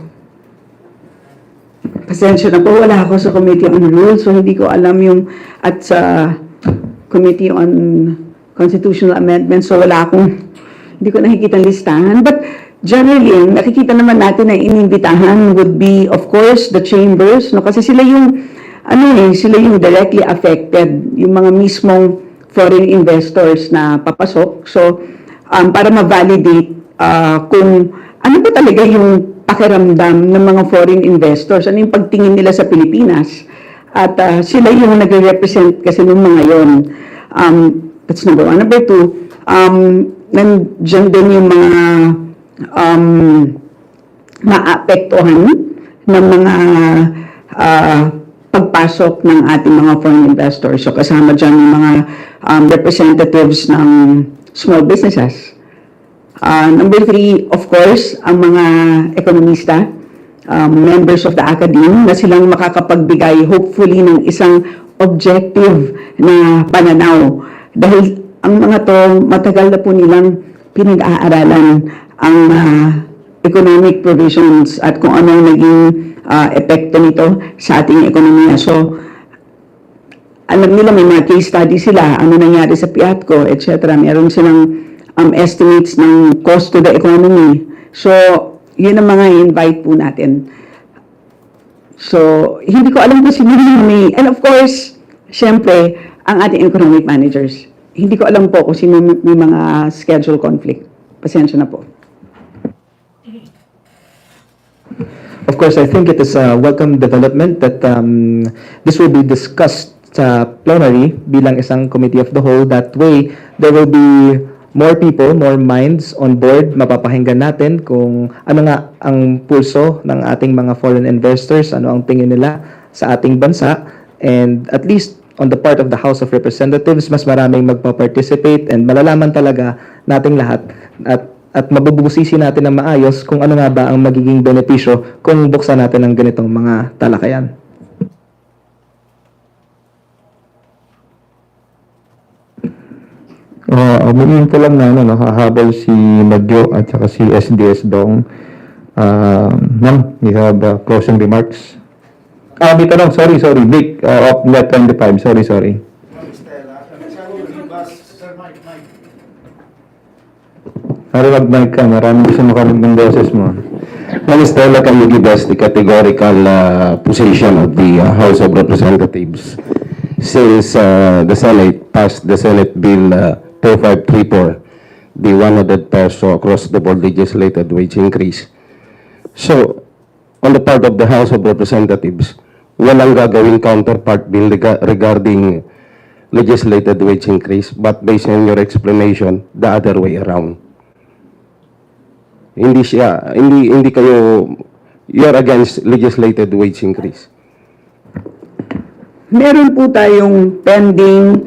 Pasensya na po, wala ako sa Committee on Rules, so hindi ko alam yung, at sa Committee on Constitutional Amendments, so hindi ko nakikita listahan. But generally, nakikita naman natin na inimbitahan would be, of course, the chambers, no? Kasi sila yung, sila yung directly affected, yung mga mismong foreign investors na papasok. So, para ma-validate kung ano ba talaga yung pakiramdam ng mga foreign investors, ano yung pagtingin nila sa Pilipinas. At sila yung nagre-represent kasi ng mga yon. That's number one. Number two, nandiyan din yung mga maapektuhan ng mga pagpasok ng ating mga foreign investors. So kasama dyan yung mga representatives ng small businesses. Number three, of course, ang mga ekonomista, members of the academe, na silang makakapagbigay hopefully ng isang objective na pananaw. Dahil ang mga to, matagal na po nilang pinag-aaralan ang economic provisions at kung ano ang naging epekto nito sa ating ekonomiya. So, alam nila may mga case study sila, ano nangyari sa Piatco, etc. Meron silang estimates ng cost to the economy. So, yun ang mga invite po natin. So, hindi ko alam kung sino may, and of course, syempre, ang ating economic managers. Hindi ko alam po kung sino may mga schedule conflict. Pasensya na po. Of course, I think it is a welcome development that this will be discussed sa plenary bilang isang committee of the whole. That way, there will be more people, more minds on board. Mapapakinggan natin kung ano nga ang pulso ng ating mga foreign investors, ano ang tingin nila sa ating bansa, and at least on the part of the House of Representatives, mas maraming magpa-participate and malalaman talaga nating lahat at mabubusisi natin ng maayos kung ano nga ba ang magiging benepisyo kung buksan natin ang ganitong mga talakayan. Umiin ko lang na nakahabol si Madyo at saka si SDS Dong. Ma'am, we have closing remarks. Dito lang, sorry, Vic, of net 25, sorry. Hari mag-mic ka, maraming gusto makarinig ng boses mo. Ma'am Stella, can you give us the categorical position of the House of Representatives since the Senate passed the Senate Bill 2534, the 100 peso across the board legislated wage increase? So, on the part of the House of Representatives, walang gagawing counterpart bill regarding legislated wage increase, but based on your explanation, the other way around. Hindi kayo, you're against legislated wage increase. Meron po tayong pending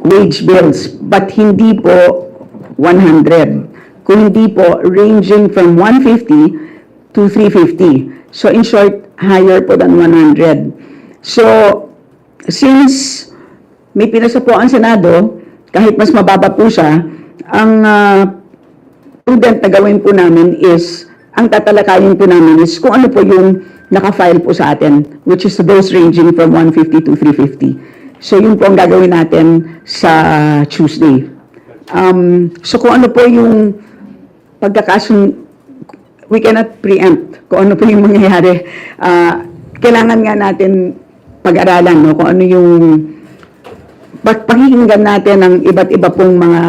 wage bills, but hindi po 100. Kung hindi po, ranging from 150 to 350. So in short, higher po than 100. So, since may pinasa po ang Senado, kahit mas mababa po siya, ang prudent na gawin po namin is, ang tatalakayin po namin is kung ano po yung naka-file po sa atin, which is those ranging from 150 to 350. So yun po ang gagawin natin sa Tuesday. So kung ano po yung we cannot preempt kung ano po yung mangyayari. Kailangan nga natin pag-aralan, no? Kung ano yung pakikinggan natin ng iba't iba pong mga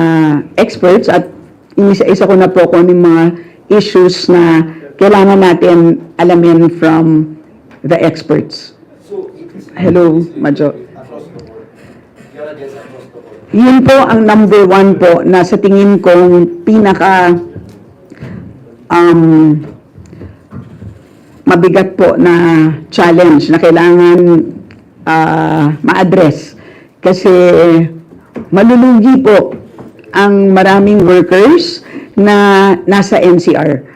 experts at isa ko na po kung ano yung mga issues na kailangan natin alamin from the experts. Hello, Majo. Yun po ang number one po na sa tingin kong pinaka mabigat po na challenge na kailangan ma-address. Kasi malulugi po ang maraming workers na nasa NCR.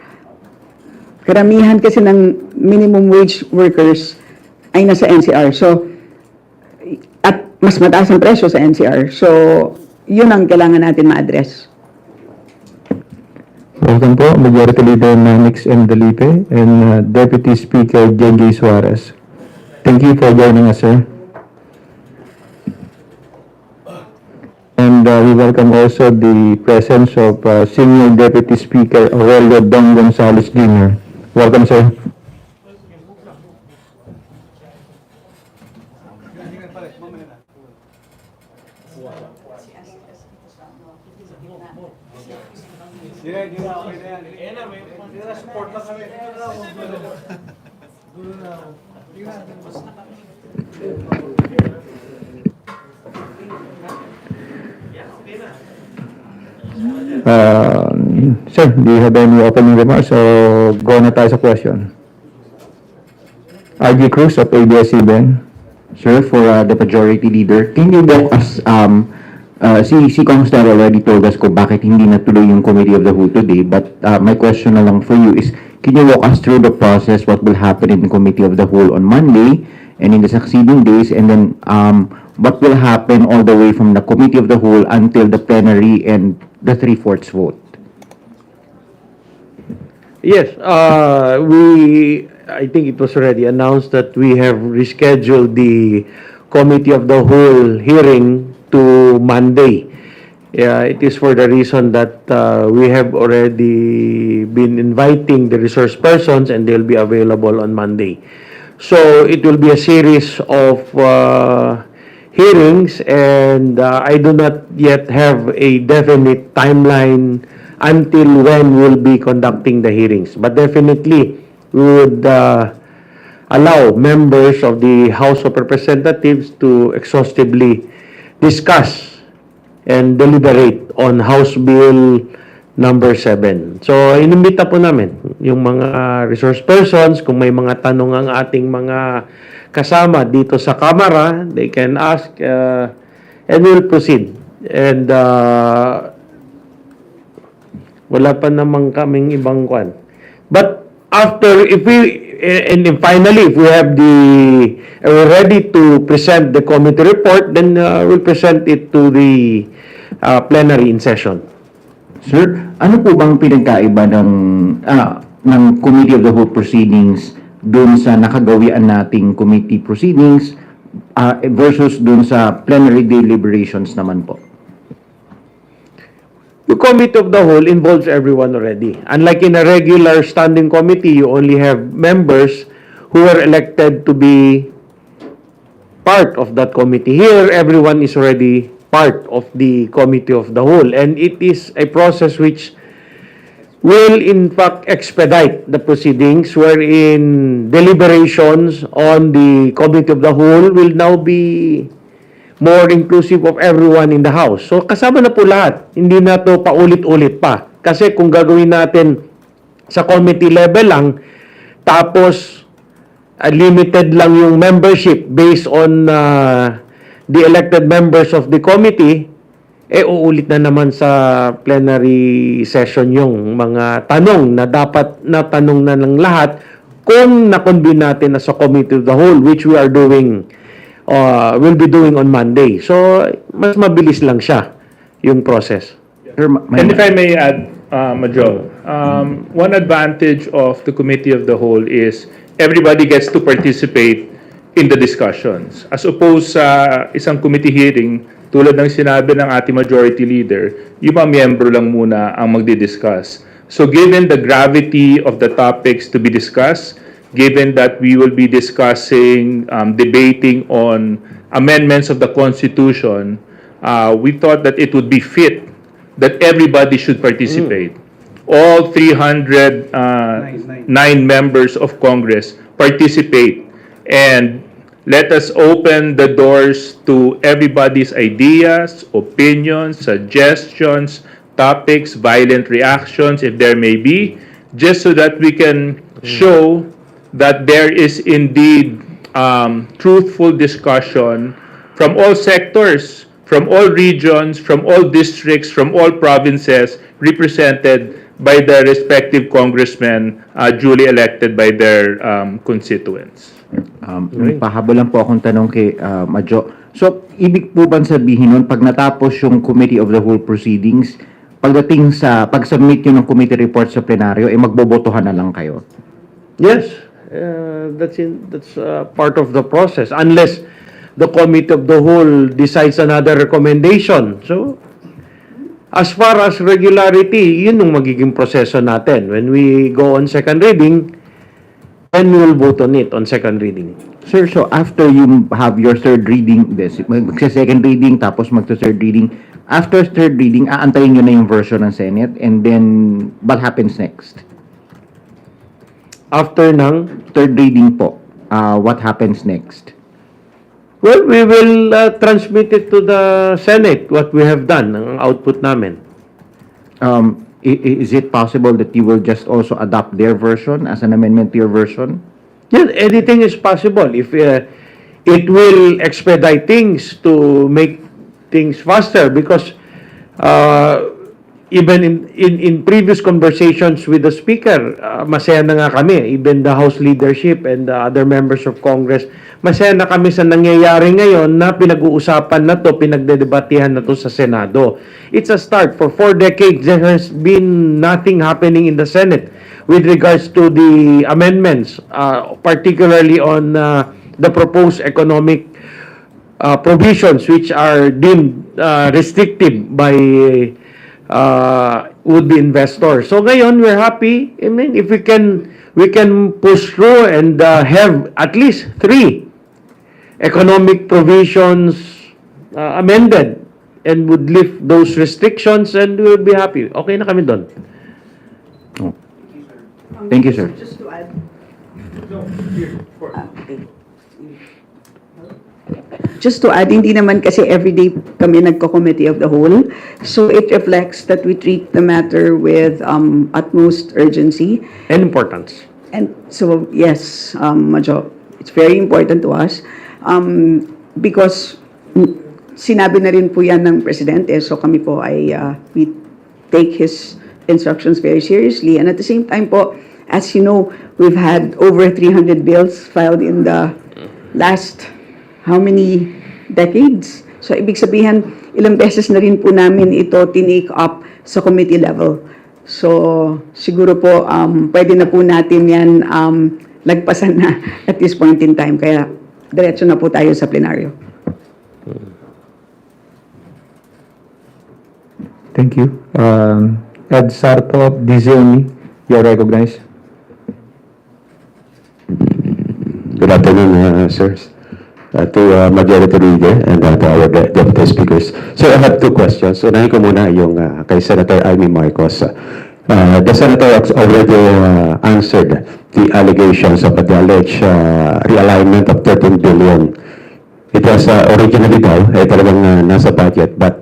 Karamihan kasi ng minimum wage workers ay nasa NCR. So, at mas mataas ang presyo sa NCR. So, yun ang kailangan natin ma-address. Welcome po, Majority Leader Manix M. Dalipe and Deputy Speaker Jenji Suarez. Thank you for joining us, sir. And we welcome also the presence of Senior Deputy Speaker Aurelio Dong Gonzales Jr. Welcome, sir. Sir, do you have any opening remarks or go na tayo sa question? RG Cruz of ABS-CBN. Sir, for the majority leader, can you walk us, si Kongster already told us kung bakit hindi natuloy yung Committee of the Whole today, but my question na lang for you is, can you walk us through the process, what will happen in the Committee of the Whole on Monday and in the succeeding days, and then what will happen all the way from the Committee of the Whole until the plenary and the 3/4 vote? Yes, I think it was already announced that we have rescheduled the Committee of the Whole hearing to Monday. It is for the reason that we have already been inviting the resource persons and they'll be available on Monday. So it will be a series of hearings, and I do not yet have a definite timeline until when we'll be conducting the hearings. But definitely, we would allow members of the House of Representatives to exhaustively discuss and deliberate on House Bill number 7. So, inimbita po namin yung mga resource persons, kung may mga tanong ang ating mga kasama dito sa Kamara, they can ask and we'll proceed. And wala pa namang kaming ibang kwan. But after, and then finally, if we have we're ready to present the committee report, then we'll present it to the plenary in session. Sir, ano po bang pinagkaiba ng ng Committee of the Whole proceedings dun sa nakagawian nating committee proceedings versus dun sa plenary deliberations naman po? The committee of the whole involves everyone already. Unlike in a regular standing committee, you only have members who are elected to be part of that committee. Here, everyone is already part of the committee of the whole. And it is a process which will in fact expedite the proceedings, wherein deliberations on the committee of the whole will now be more inclusive of everyone in the House. So kasama na po lahat. Hindi na to paulit-ulit pa. Kasi kung gagawin natin sa committee level lang, tapos limited lang yung membership based on the elected members of the committee, uulit na naman sa plenary session yung mga tanong na dapat natanong na ng lahat kung na-convene natin as a committee of the whole, which we are doing will be doing on Monday. So, mas mabilis lang siya, yung process. And if I may add, Majo, one advantage of the Committee of the Whole is everybody gets to participate in the discussions. As opposed sa isang committee hearing, tulad ng sinabi ng ating majority leader, yung mga miyembro lang muna ang magdi-discuss. So given the gravity of the topics to be discussed, given that we will be discussing, debating on amendments of the Constitution, we thought that it would be fit that everybody should participate. All 309 members of Congress participate, and let us open the doors to everybody's ideas, opinions, suggestions, topics, violent reactions, if there may be, just so that we can show that there is indeed truthful discussion from all sectors, from all regions, from all districts, from all provinces, represented by the respective congressmen duly elected by their constituents. Pahabol lang po akong tanong kay Majo. So, ibig po ba sabihin nun, pag natapos yung Committee of the Whole proceedings, pagdating sa pag-submit nyo ng committee report sa plenaryo, magbobotohan na lang kayo? Yes. That's part of the process, unless the committee of the whole decides another recommendation. So, as far as regularity, yun yung magiging proseso natin. When we go on second reading, then we will vote on it on second reading. Sir, so after you have your third reading, magsa-second reading, tapos magsa-third reading, after third reading, aantayin nyo na yung version ng Senate, and then, what happens next? After ng third reading po, what happens next? Well, we will transmit it to the Senate, what we have done, ang output namin. Is it possible that you will just also adopt their version as an amendment to your version? Yes, anything is possible. If it will expedite things to make things faster, because even in previous conversations with the Speaker, masaya na nga kami, even the House leadership and the other members of Congress, masaya na kami sa nangyayari ngayon na pinag-uusapan na to, pinagdedebatehan na to sa Senado. It's a start. For 4 decades, there has been nothing happening in the Senate with regards to the amendments, particularly on the proposed economic provisions which are deemed restrictive by would-be investors. So ngayon, we're happy. I mean, if we can push through and have at least 3 economic provisions amended and would lift those restrictions, and we'll be happy. Okay na kami doon. Thank you, sir. Just to add. Just to add, hindi naman kasi everyday kami nagko-committee of the whole. So it reflects that we treat the matter with utmost urgency. And importance. And so, yes, Majo, it's very important to us because sinabi na rin po yan ng Presidente. So kami po ay, we take his instructions very seriously. And at the same time po, as you know, we've had over 300 bills filed in the last how many decades? So, ibig sabihin, ilang beses na rin po namin ito tinake up sa committee level. So, siguro po, pwede na po natin yan lagpasan na at this point in time. Kaya, diretso na po tayo sa plenaryo. Thank you. Ed Sarto, DZME, you're recognized. Good afternoon, sirs. To Majority Leader and to our deputy speakers. So I have two questions. Unahin ko muna yung kay Senator Amy Marcos. The Senator has already answered the allegations of the alleged realignment of 13 billion. It was originally daw, talagang nasa budget, but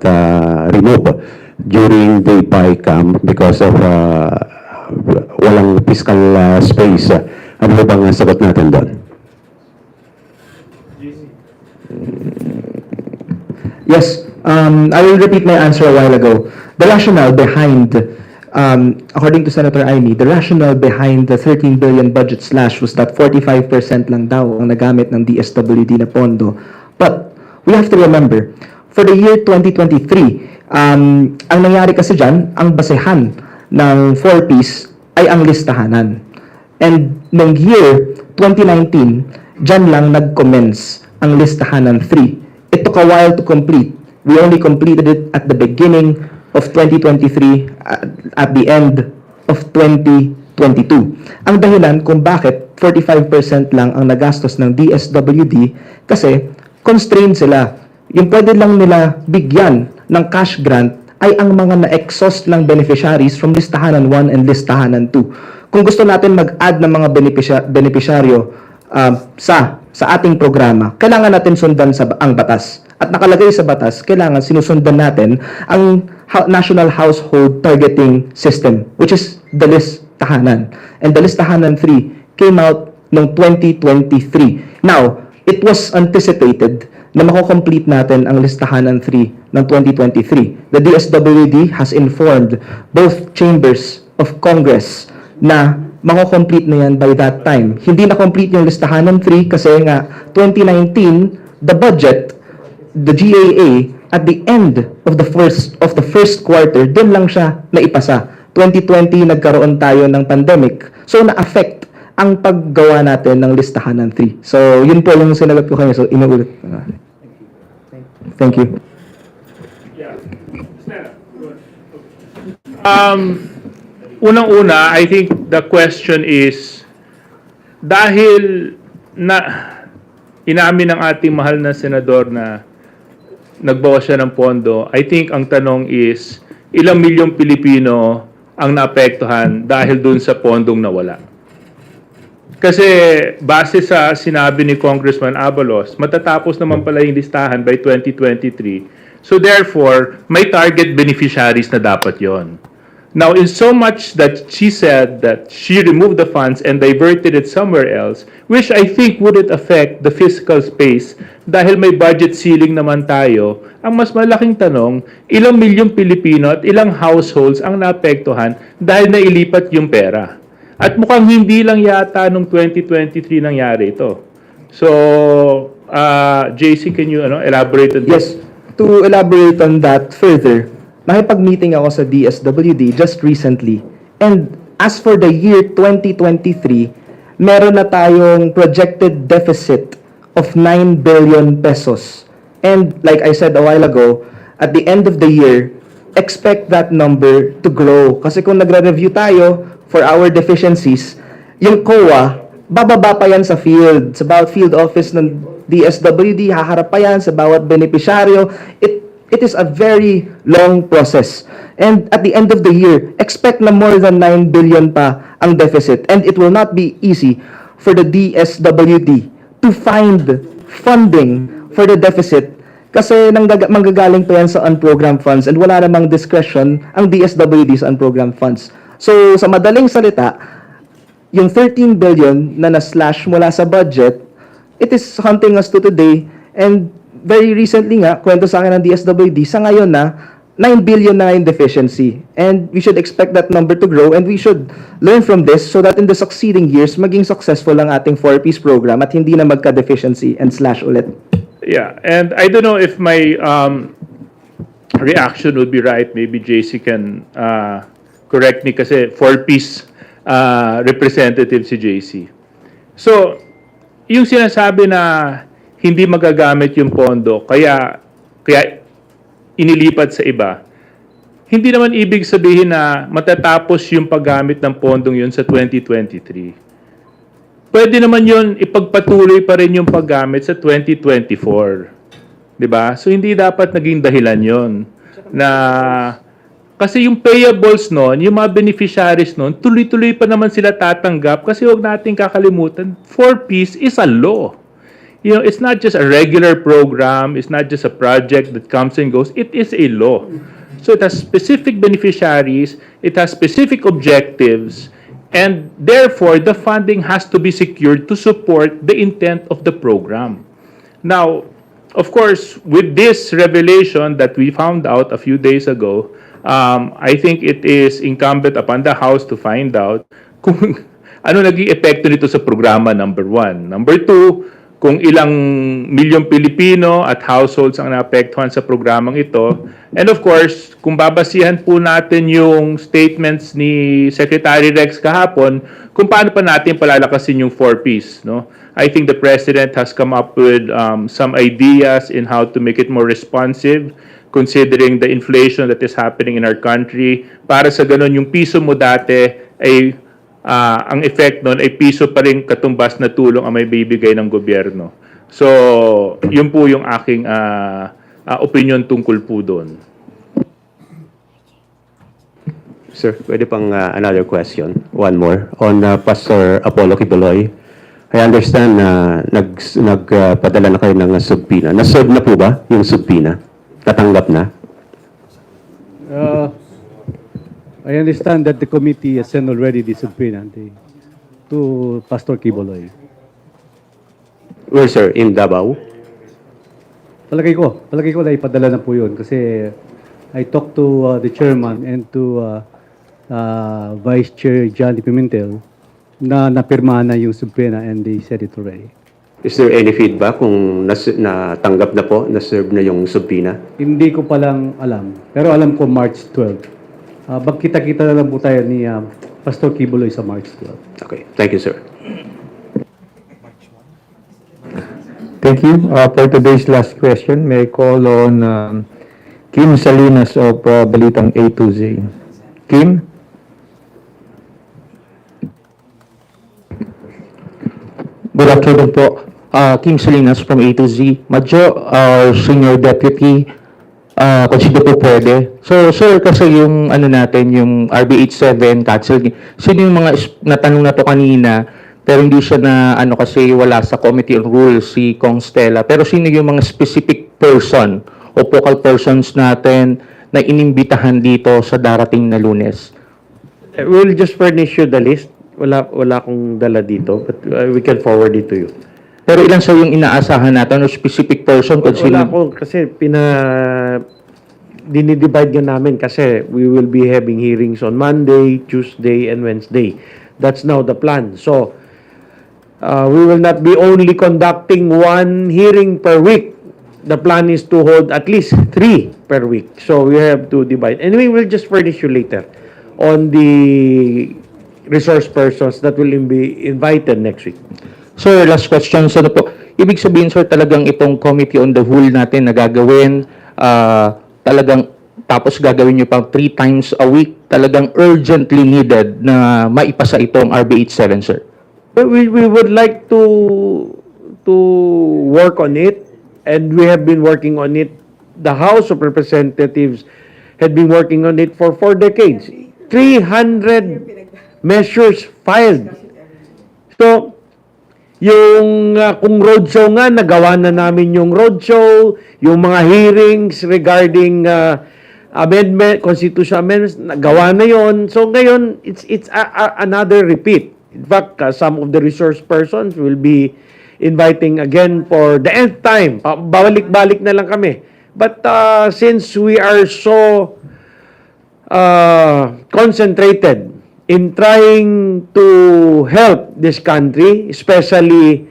removed during the BICAM because of walang fiscal space. Ano bang sagot natin doon? Yes, I will repeat my answer a while ago. The rationale behind, according to Senator Amy, the rationale behind the 13 billion budget slash was that 45% lang daw ang nagamit ng DSWD na pondo. But we have to remember, for the year 2023, ang nangyari kasi dyan, ang basehan ng 4Ps ay ang listahanan. And noong year 2019, dyan lang nag-commence ang listahanan 3. It took a while to complete. We only completed it at the beginning of 2023, at the end of 2022. Ang dahilan kung bakit 45% lang ang nagastos ng DSWD, kasi constrained sila. Yung pwede lang nila bigyan ng cash grant ay ang mga na-exhaust lang beneficiaries from listahanan 1 and listahanan 2. Kung gusto natin mag-add ng mga beneficiaryo sa ating programa, kailangan natin sundan ang batas. At nakalagay sa batas, kailangan sinusundan natin ang National Household Targeting System, which is the listahanan. And the listahanan 3 came out noong 2023. Now, it was anticipated na makukomplete natin ang listahanan 3 ng 2023. The DSWD has informed both chambers of Congress na mako-complete na yan by that time. Hindi na complete yung listahanan 3 kasi nga 2019, the budget, the GAA, at the end of the first quarter, doon lang siya naipasa. 2020, nagkaroon tayo ng pandemic. So, na-affect ang paggawa natin ng listahanan 3. So, yun po yung sinagot ko kayo. So, inuulit. Thank you. Unang-una, I think the question is, dahil na inamin ng ating mahal na senador na nagbawas siya ng pondo, I think ang tanong is, ilang milyong Pilipino ang naapektuhan dahil dun sa pondong nawala? Kasi base sa sinabi ni Congressman Abalos, matatapos naman pala yung listahan by 2023. So therefore, may target beneficiaries na dapat yon. Now, in so much that she said that she removed the funds and diverted it somewhere else, which I think wouldn't affect the fiscal space dahil may budget ceiling naman tayo, ang mas malaking tanong, ilang milyong Pilipino at ilang households ang naapektuhan dahil nailipat yung pera. At mukhang hindi lang yata nung 2023 nangyari ito. So, JC, can you elaborate on this? Yes, to elaborate on that further, nakipag-meeting ako sa DSWD just recently. And as for the year 2023, meron na tayong projected deficit of 9 billion pesos. And like I said a while ago, at the end of the year, expect that number to grow. Kasi kung nagre-review tayo for our deficiencies, yung COA, bababa pa yan sa field. Sa bawat field office ng DSWD, haharap pa yan sa bawat beneficiaryo. It is a very long process. And at the end of the year, expect na more than 9 billion pa ang deficit. And it will not be easy for the DSWD to find funding for the deficit kasi manggagaling pa yan sa unprogrammed funds and wala namang discretion ang DSWD sa unprogrammed funds. So, sa madaling salita, yung 13 billion na na-slash mula sa budget, it is haunting us to today. And very recently nga, kwento sa akin ng DSWD, sa ngayon na, 9 billion na yung deficiency. And we should expect that number to grow and we should learn from this so that in the succeeding years, maging successful ang ating 4Ps program at hindi na magka-deficiency and slash ulit. Yeah, and I don't know if my reaction would be right. Maybe JC can correct me kasi four-piece representative si JC. So, yung sinasabi na hindi magagamit yung pondo, kaya inilipat sa iba, hindi naman ibig sabihin na matatapos yung paggamit ng pondong yun sa 2023. Pwede naman yun, ipagpatuloy pa rin yung paggamit sa 2024. Diba? So, hindi dapat naging dahilan yon na kasi yung payables noon, yung mga beneficiaries noon, tuloy-tuloy pa naman sila tatanggap kasi huwag natin kakalimutan, 4Ps is a law. You know, it's not just a regular program, it's not just a project that comes and goes, it is a law. So it has specific beneficiaries, it has specific objectives, and therefore the funding has to be secured to support the intent of the program. Now, of course, with this revelation that we found out a few days ago, I think it is incumbent upon the House to find out kung ano naging epekto nito sa programa, number 1. Number 2, kung ilang milyong Pilipino at households ang naapektuhan sa programang ito. And of course, kung babasihan po natin yung statements ni Secretary Rex kahapon, kung paano pa natin palalakasin yung 4Ps, no? I think the President has come up with some ideas in how to make it more responsive considering the inflation that is happening in our country. Para sa ganun, yung piso mo dati ay ang effect nun ay piso pa rin katumbas na tulong ang may bibigay ng gobyerno. So, yun po yung aking opinion tungkol po doon. Sir, pwede pang another question. One more. On Pastor Apollo Kibuloy. I understand na nagpadala na kayo ng subpoena. Na-serve na po ba yung subpoena? Tatanggap na? I understand that the committee has sent already the subpoena to Pastor Kibuloy. Where, sir? In Davao? Palagay ko na ipadala na po yun kasi I talked to the chairman and to Vice Chair Johnny Pimentel na napirmahan na yung subpoena and they said it already. Is there any feedback kung natanggap na po, na-serve na yung subpoena? Hindi ko palang alam, pero alam ko March 12. Magkita-kita na lang po tayo ni Pastor Kibuloy sa March 12. Okay, thank you, sir. Thank you. For today's last question, may I call on Kim Salinas of Balitang A to Z. Kim? Good afternoon po. Kim Salinas from A to Z. Madjo, our Senior Deputy, consider po pwede. So, sir, kasi yung ano natin, yung RB87 cancel. Sino yung mga natanong na to kanina, pero hindi siya na ano kasi wala sa Committee on Rules si Kong Stella. Pero sino yung mga specific person o focal persons natin na inimbitahan dito sa darating na Lunes? We'll just furnish you the list. Wala akong dala dito, but we can forward it to you. Pero ilan sa yung inaasahan natin o specific person? Wala ko kasi dinidivide nga namin kasi we will be having hearings on Monday, Tuesday, and Wednesday. That's now the plan. So, we will not be only conducting one hearing per week. The plan is to hold at least 3 per week. So, we have to divide. And we will just furnish you later on the resource persons that will be invited next week. Sir, last question. So, po, ibig sabihin, sir, talagang itong committee on the whole natin na gagawin, talagang tapos gagawin nyo pang 3 times a week, talagang urgently needed na maipasa itong RB87, sir? We would like to work on it, and we have been working on it. The House of Representatives had been working on it for 4 decades. 300 measures filed. So, yung kung roadshow nga, nagawa na namin yung roadshow, yung mga hearings regarding amendment, constitutional amendments, nagawa na yon. So, ngayon, it's another repeat. In fact, some of the resource persons will be inviting again for the nth time. Babalik-balik na lang kami. But since we are so concentrated in trying to help this country, especially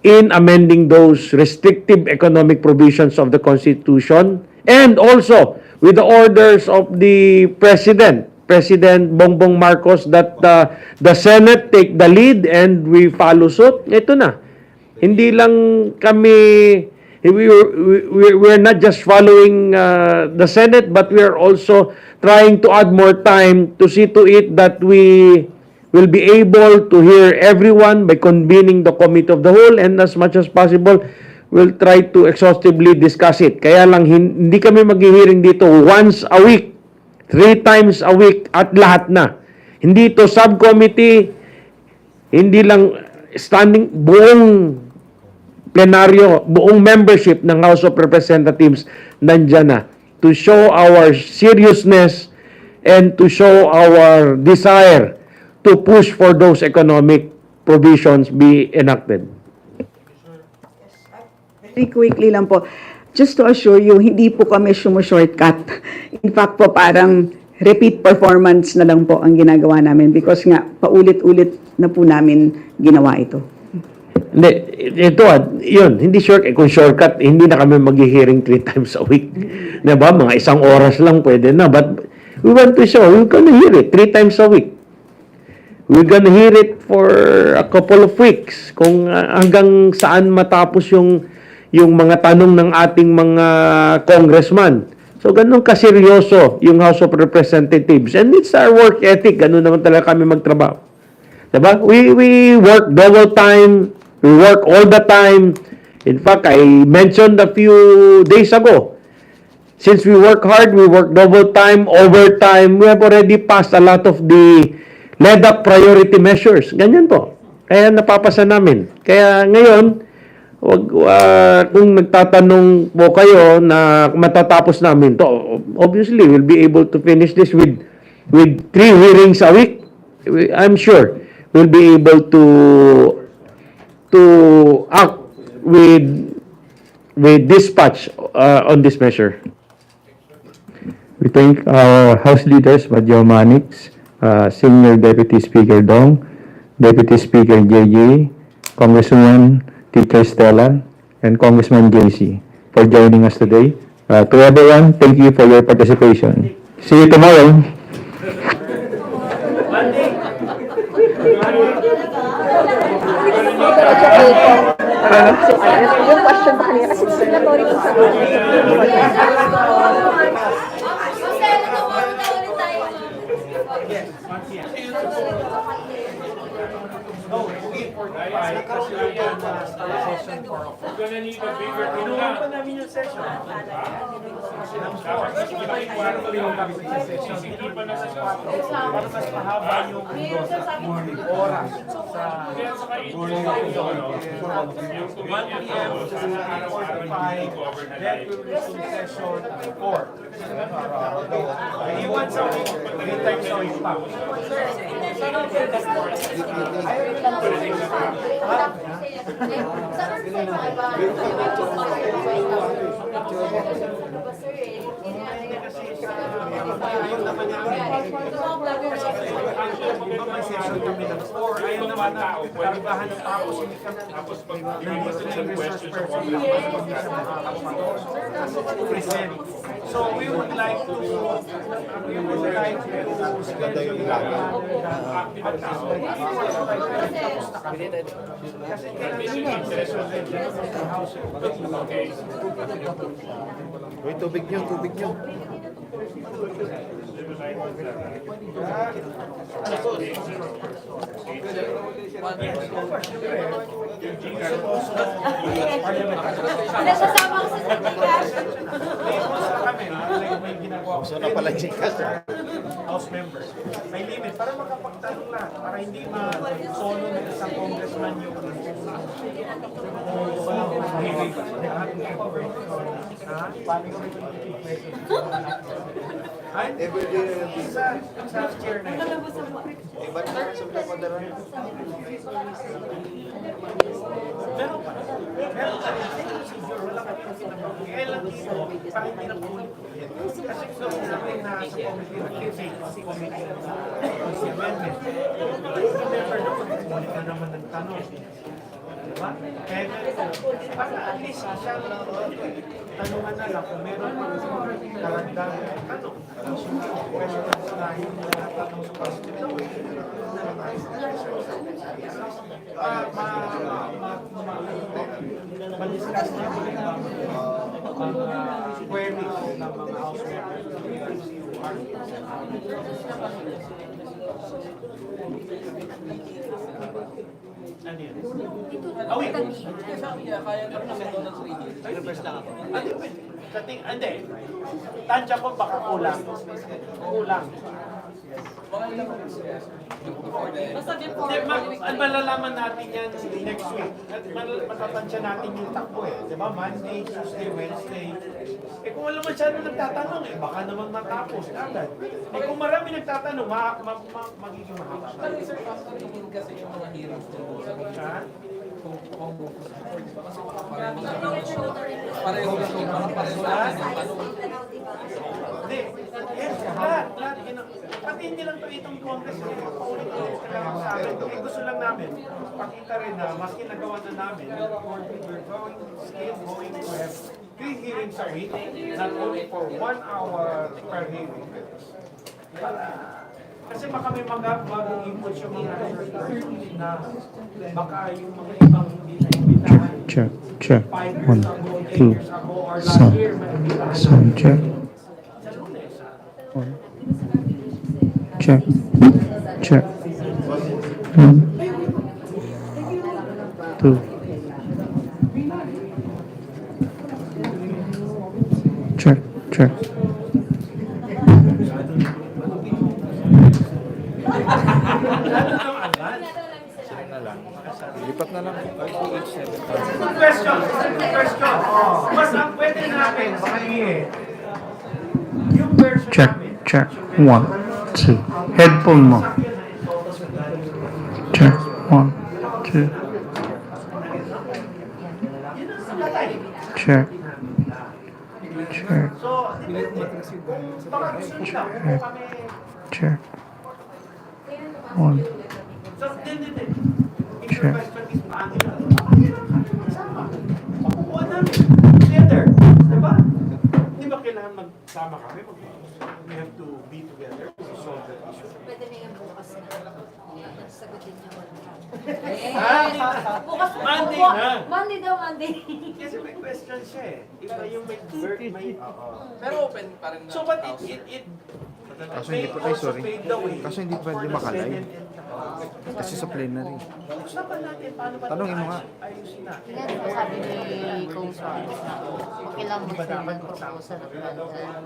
in amending those restrictive economic provisions of the Constitution, and also with the orders of the President President Bongbong Marcos that the Senate take the lead and we follow suit. Ito na. Hindi lang kami, we're not just following the Senate, but we're also trying to add more time to see to it that we will be able to hear everyone by convening the committee of the whole, and as much as possible, we'll try to exhaustively discuss it. Kaya lang hindi kami mag-hearing dito once a week, 3 times a week at lahat na. Hindi to subcommittee, hindi lang standing, buong plenaryo, buong membership ng House of Representatives nandyan na to show our seriousness and to show our desire to push for those economic provisions be enacted. Very quickly lang po, just to assure you, hindi po kami shortcut. In fact po, parang repeat performance na lang po ang ginagawa namin because nga, paulit-ulit na po namin ginawa ito. Hindi, ito yun, hindi kung shortcut, hindi na kami mag-hearing 3 times a week. Diba? Mga 1 oras lang pwede na. But we want to show, we're gonna hear it 3 times a week. We're gonna hear it for a couple of weeks. Kung hanggang saan matapos yung mga tanong ng ating mga congressman. So, ganun kaseryoso yung House of Representatives. And it's our work ethic. Ganun naman talaga kami magtrabaho. Diba? We work double time. We work all the time. In fact, I mentioned a few days ago, since we work hard, we work double time, overtime. We have already passed a lot of the led-up priority measures. Ganyan po. Kaya napapasa namin. Kaya ngayon, kung nagtatanong po kayo na matatapos namin to, obviously, we'll be able to finish this with 3 hearings a week. I'm sure we'll be able to act with dispatch on this measure. We thank our House leaders, Madjo Manix, Senior Deputy Speaker Dong, Deputy Speaker JJ, Congresswoman Teacher Stella, and Congressman JC for joining us today. To everyone, thank you for your participation. See you tomorrow. Yung question pa kanina kasi explanatory po sa Inuwan pa namin yung session. Para mas mahaba yung oras sa morning yung 1 p.m. sa 8:45, then we'll resume session at 4. Iwan sa week, 3 times a week pa. Ayaw naman na karibahan ng tapos hindi kami tapos present. So we would like to schedule Uy, tubig nyo. Nasasama ko sa Gcash. Gusto na pala Gcash. House members. May limit para makapagtanong lahat, para hindi ma-solo ng isang congressman yung sa chair na yun. Iba't na sa pagpapadaran. Meron pa. Meron pa rin. Procedure. Wala ka rin sinabi. Kailan dito, para hindi na po. Kasi gusto namin na sa committee na kasi committee na policy amendment. Remember na pag-ulit na naman ng tanong. Diba? Para at least siya tanungan na lang kung meron pang karagdag tanong. Questions na hindi natanong sa positive na way. Ma-discuss na yung queries ng mga house members. Ano yun? Ah, wait. Reverse lang ako. Hindi. Tansya ko baka kulang. Kulang. Hindi, malalaman natin yan next week. At matatansya natin yung takbo eh. Diba? Monday, Tuesday, Wednesday. Eh kung alam masyado nagtatanong eh, baka naman matapos agad. Eh kung marami nagtatanong, magiging mahaba. Kasi yung mga hearings Ha? pareho lang. Hindi. Yes, lahat. Pati hindi lang itong Congress, paulit-ulit ka lang sa amin. Eh, gusto lang namin, pakita rin na, maski nagawa na namin, we're going to have 3 hearings a week, not only for 1 hour per hearing. Kasi baka may mga bagong inputs yung mga na baka yung mga ibang hindi na imbitahan. Check, check. 5 1, years ago, 8 2, years ago, or last year, may imbitahan. sound check. Sa Lunes. 1, check, check. 1, 2. Check, check. Lipat na lang. Good question. Mas ang pwede natin sabihin, yung version Check, namin, check. 1, 2. Headphone mo. Check, 1, 2. Check. Check. so, baka gusto nila, kung kami, Check. 1. so, hindi. Sure. If your question is paano yun, sama. Makukuha namin. Together. Diba? Di ba kailangan magsama kami? We have to be together to solve that issue. Pwede na yung bukas na. Sagutin niya wala. Bukas Monday na. Monday daw, Monday. Kasi may question siya eh. Iba yung may Pero open pa rin na. So but it Kaso hindi pa, Kaso hindi pwede makalive. Kasi sa plenary. Usapan natin paano ba Tanungin mo nga. ayusin natin. Yan po sabi ni Kongreso okay lang mag-send ng proposal at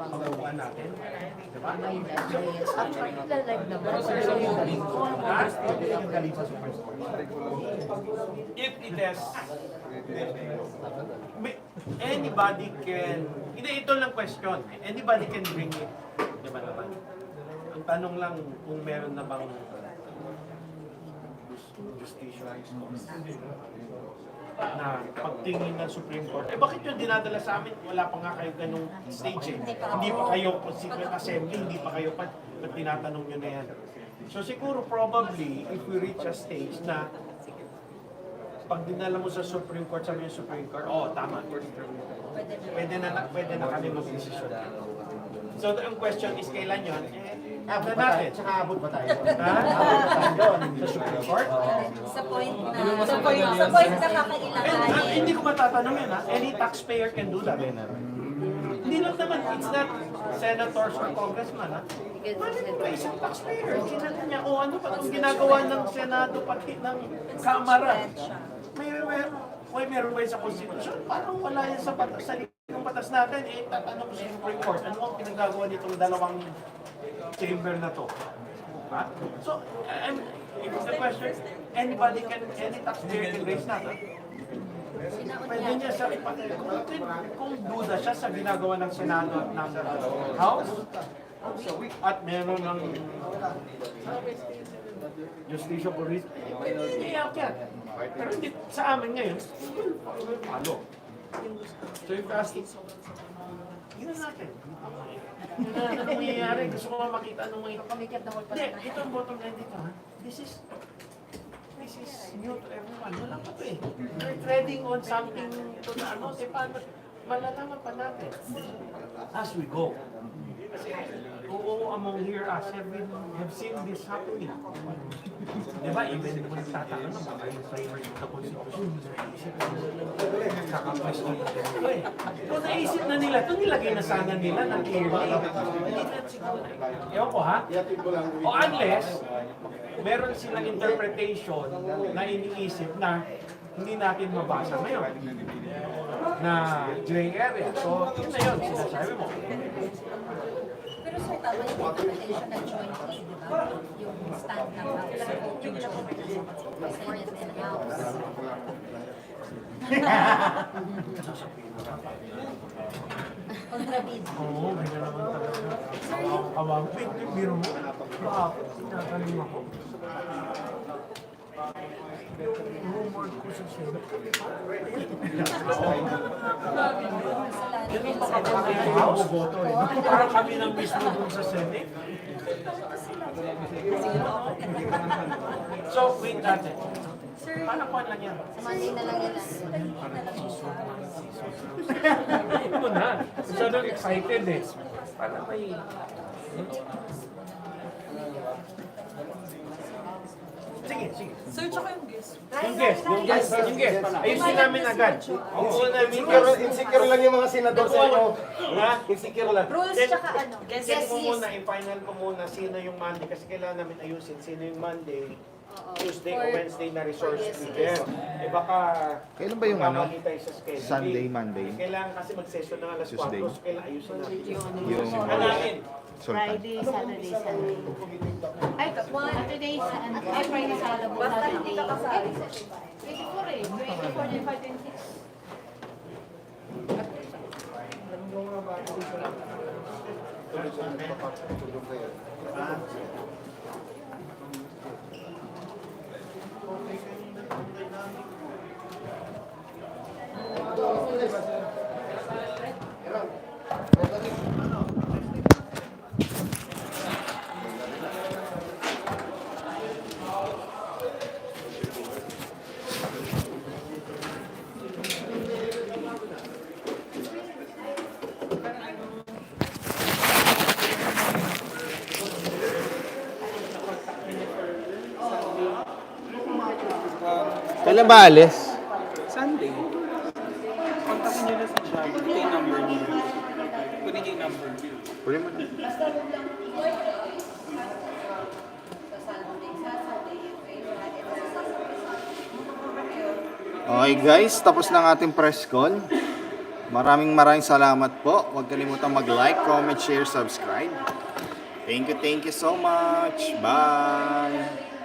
Pagawa natin. Diba? may live. Actually, live naman. If it has anybody can, hindi, ito lang question. Anybody can bring it. Diba naman? Ang tanong lang kung meron na bang justisya na pagtingin ng Supreme Court. Eh bakit yung dinadala sa amin? Wala pa nga kayo ganung stage eh. Hindi pa kayo Constituent Assembly, hindi pa kayo pa tinatanong nyo na yan. So siguro probably if we reach a stage na pag dinala mo sa Supreme Court, sabi yung Supreme Court, tama. Pwede na kami mag-desisyon. So, ang question is, kailan yun? Abot ba tayo? Tsaka abot ba tayo? Sa Supreme Court? Sa point na kakailanganin. Hindi ko matatanong yun, ha? Any taxpayer can do that. Hindi lang naman, it's not senators or congressman, ha? Ano ba isang taxpayer? Kinala niya, ano pa itong ginagawa ng Senado, pati ng Kamara? Meron ba yun sa Constitution? Parang wala yan sa likong batas natin. Tatanong sa Supreme Court, ano ang pinagagawa nitong dalawang chamber na to? Ha? So, if the question, any taxpayer can raise that, ha? Pwede niya sa kung duda siya sa ginagawa ng Senado at ng House, at meron ng Justicia Police, iyakyat. Pero hindi sa amin ngayon, palo. So yung casting, gina natin. Ano nangyayari? Gusto ko makita nung mga ito. Hindi, ito ang bottom line dito. This is new to everyone. Wala pa to eh. We're treading on something to na ano, paano, malalaman pa natin as we go. Kasi, oo, among here us have seen this happening. Diba, even kung nagtataka na baka yung framers of the Constitution, kakapwesto na ito eh. Kung naisip na nila, ito nilagay na sana nila ng clearly. Hindi na siguro. Ewan ko ha? O unless, meron silang interpretation na iniisip na hindi natin mabasa ngayon na gray area. So, yun na yun, sinasabi mo. Pero sir, tama yung interpretation na jointly, di ba? Yung stand ng house. Yung interpretation ng Senate and House. Kontrabid. Oo, ganyan naman talaga. Awang, biro mo. Tinatanong ako. Rumor ko sa Senate. Ganun pa kami ang boto eh. Parang kami nang mismo dun sa Senate. So, wait natin. Paano po lang yan? Sa Monday na lang yan. Ito na. Masyadong excited eh. Para may... Sige, sige. Sir, tsaka yung guest. Yung guest. Ayusin namin agad. Insecure lang yung mga senador sa inyo. Ha? Insecure lang. Rules tsaka ano? Guess mo muna, i-final ko muna sino yung Monday kasi kailangan namin ayusin sino yung Monday, Tuesday o Wednesday na resource speaker. Eh baka Kailan ba yung ano? magkamali tayo sa schedule. Sunday, Monday? Kailangan kasi mag-session ng alas 4, Tuesday. so kailangan ayusin natin. Yung Hanapin. Sultan. Friday, Saturday, Sunday. Ay, Saturday, Sunday. Ay, Friday, Saturday. Saturday. 24 eh. 24, 25, 26. Kailan ba alis? Sunday. Kontakin nyo na si John. Ito yung number niya. Kunin niyo yung number. Kunin mo na. Okay guys, tapos na ang ating press call. Maraming salamat po. Huwag kalimutang mag-like, comment, share, subscribe. Thank you so much. Bye!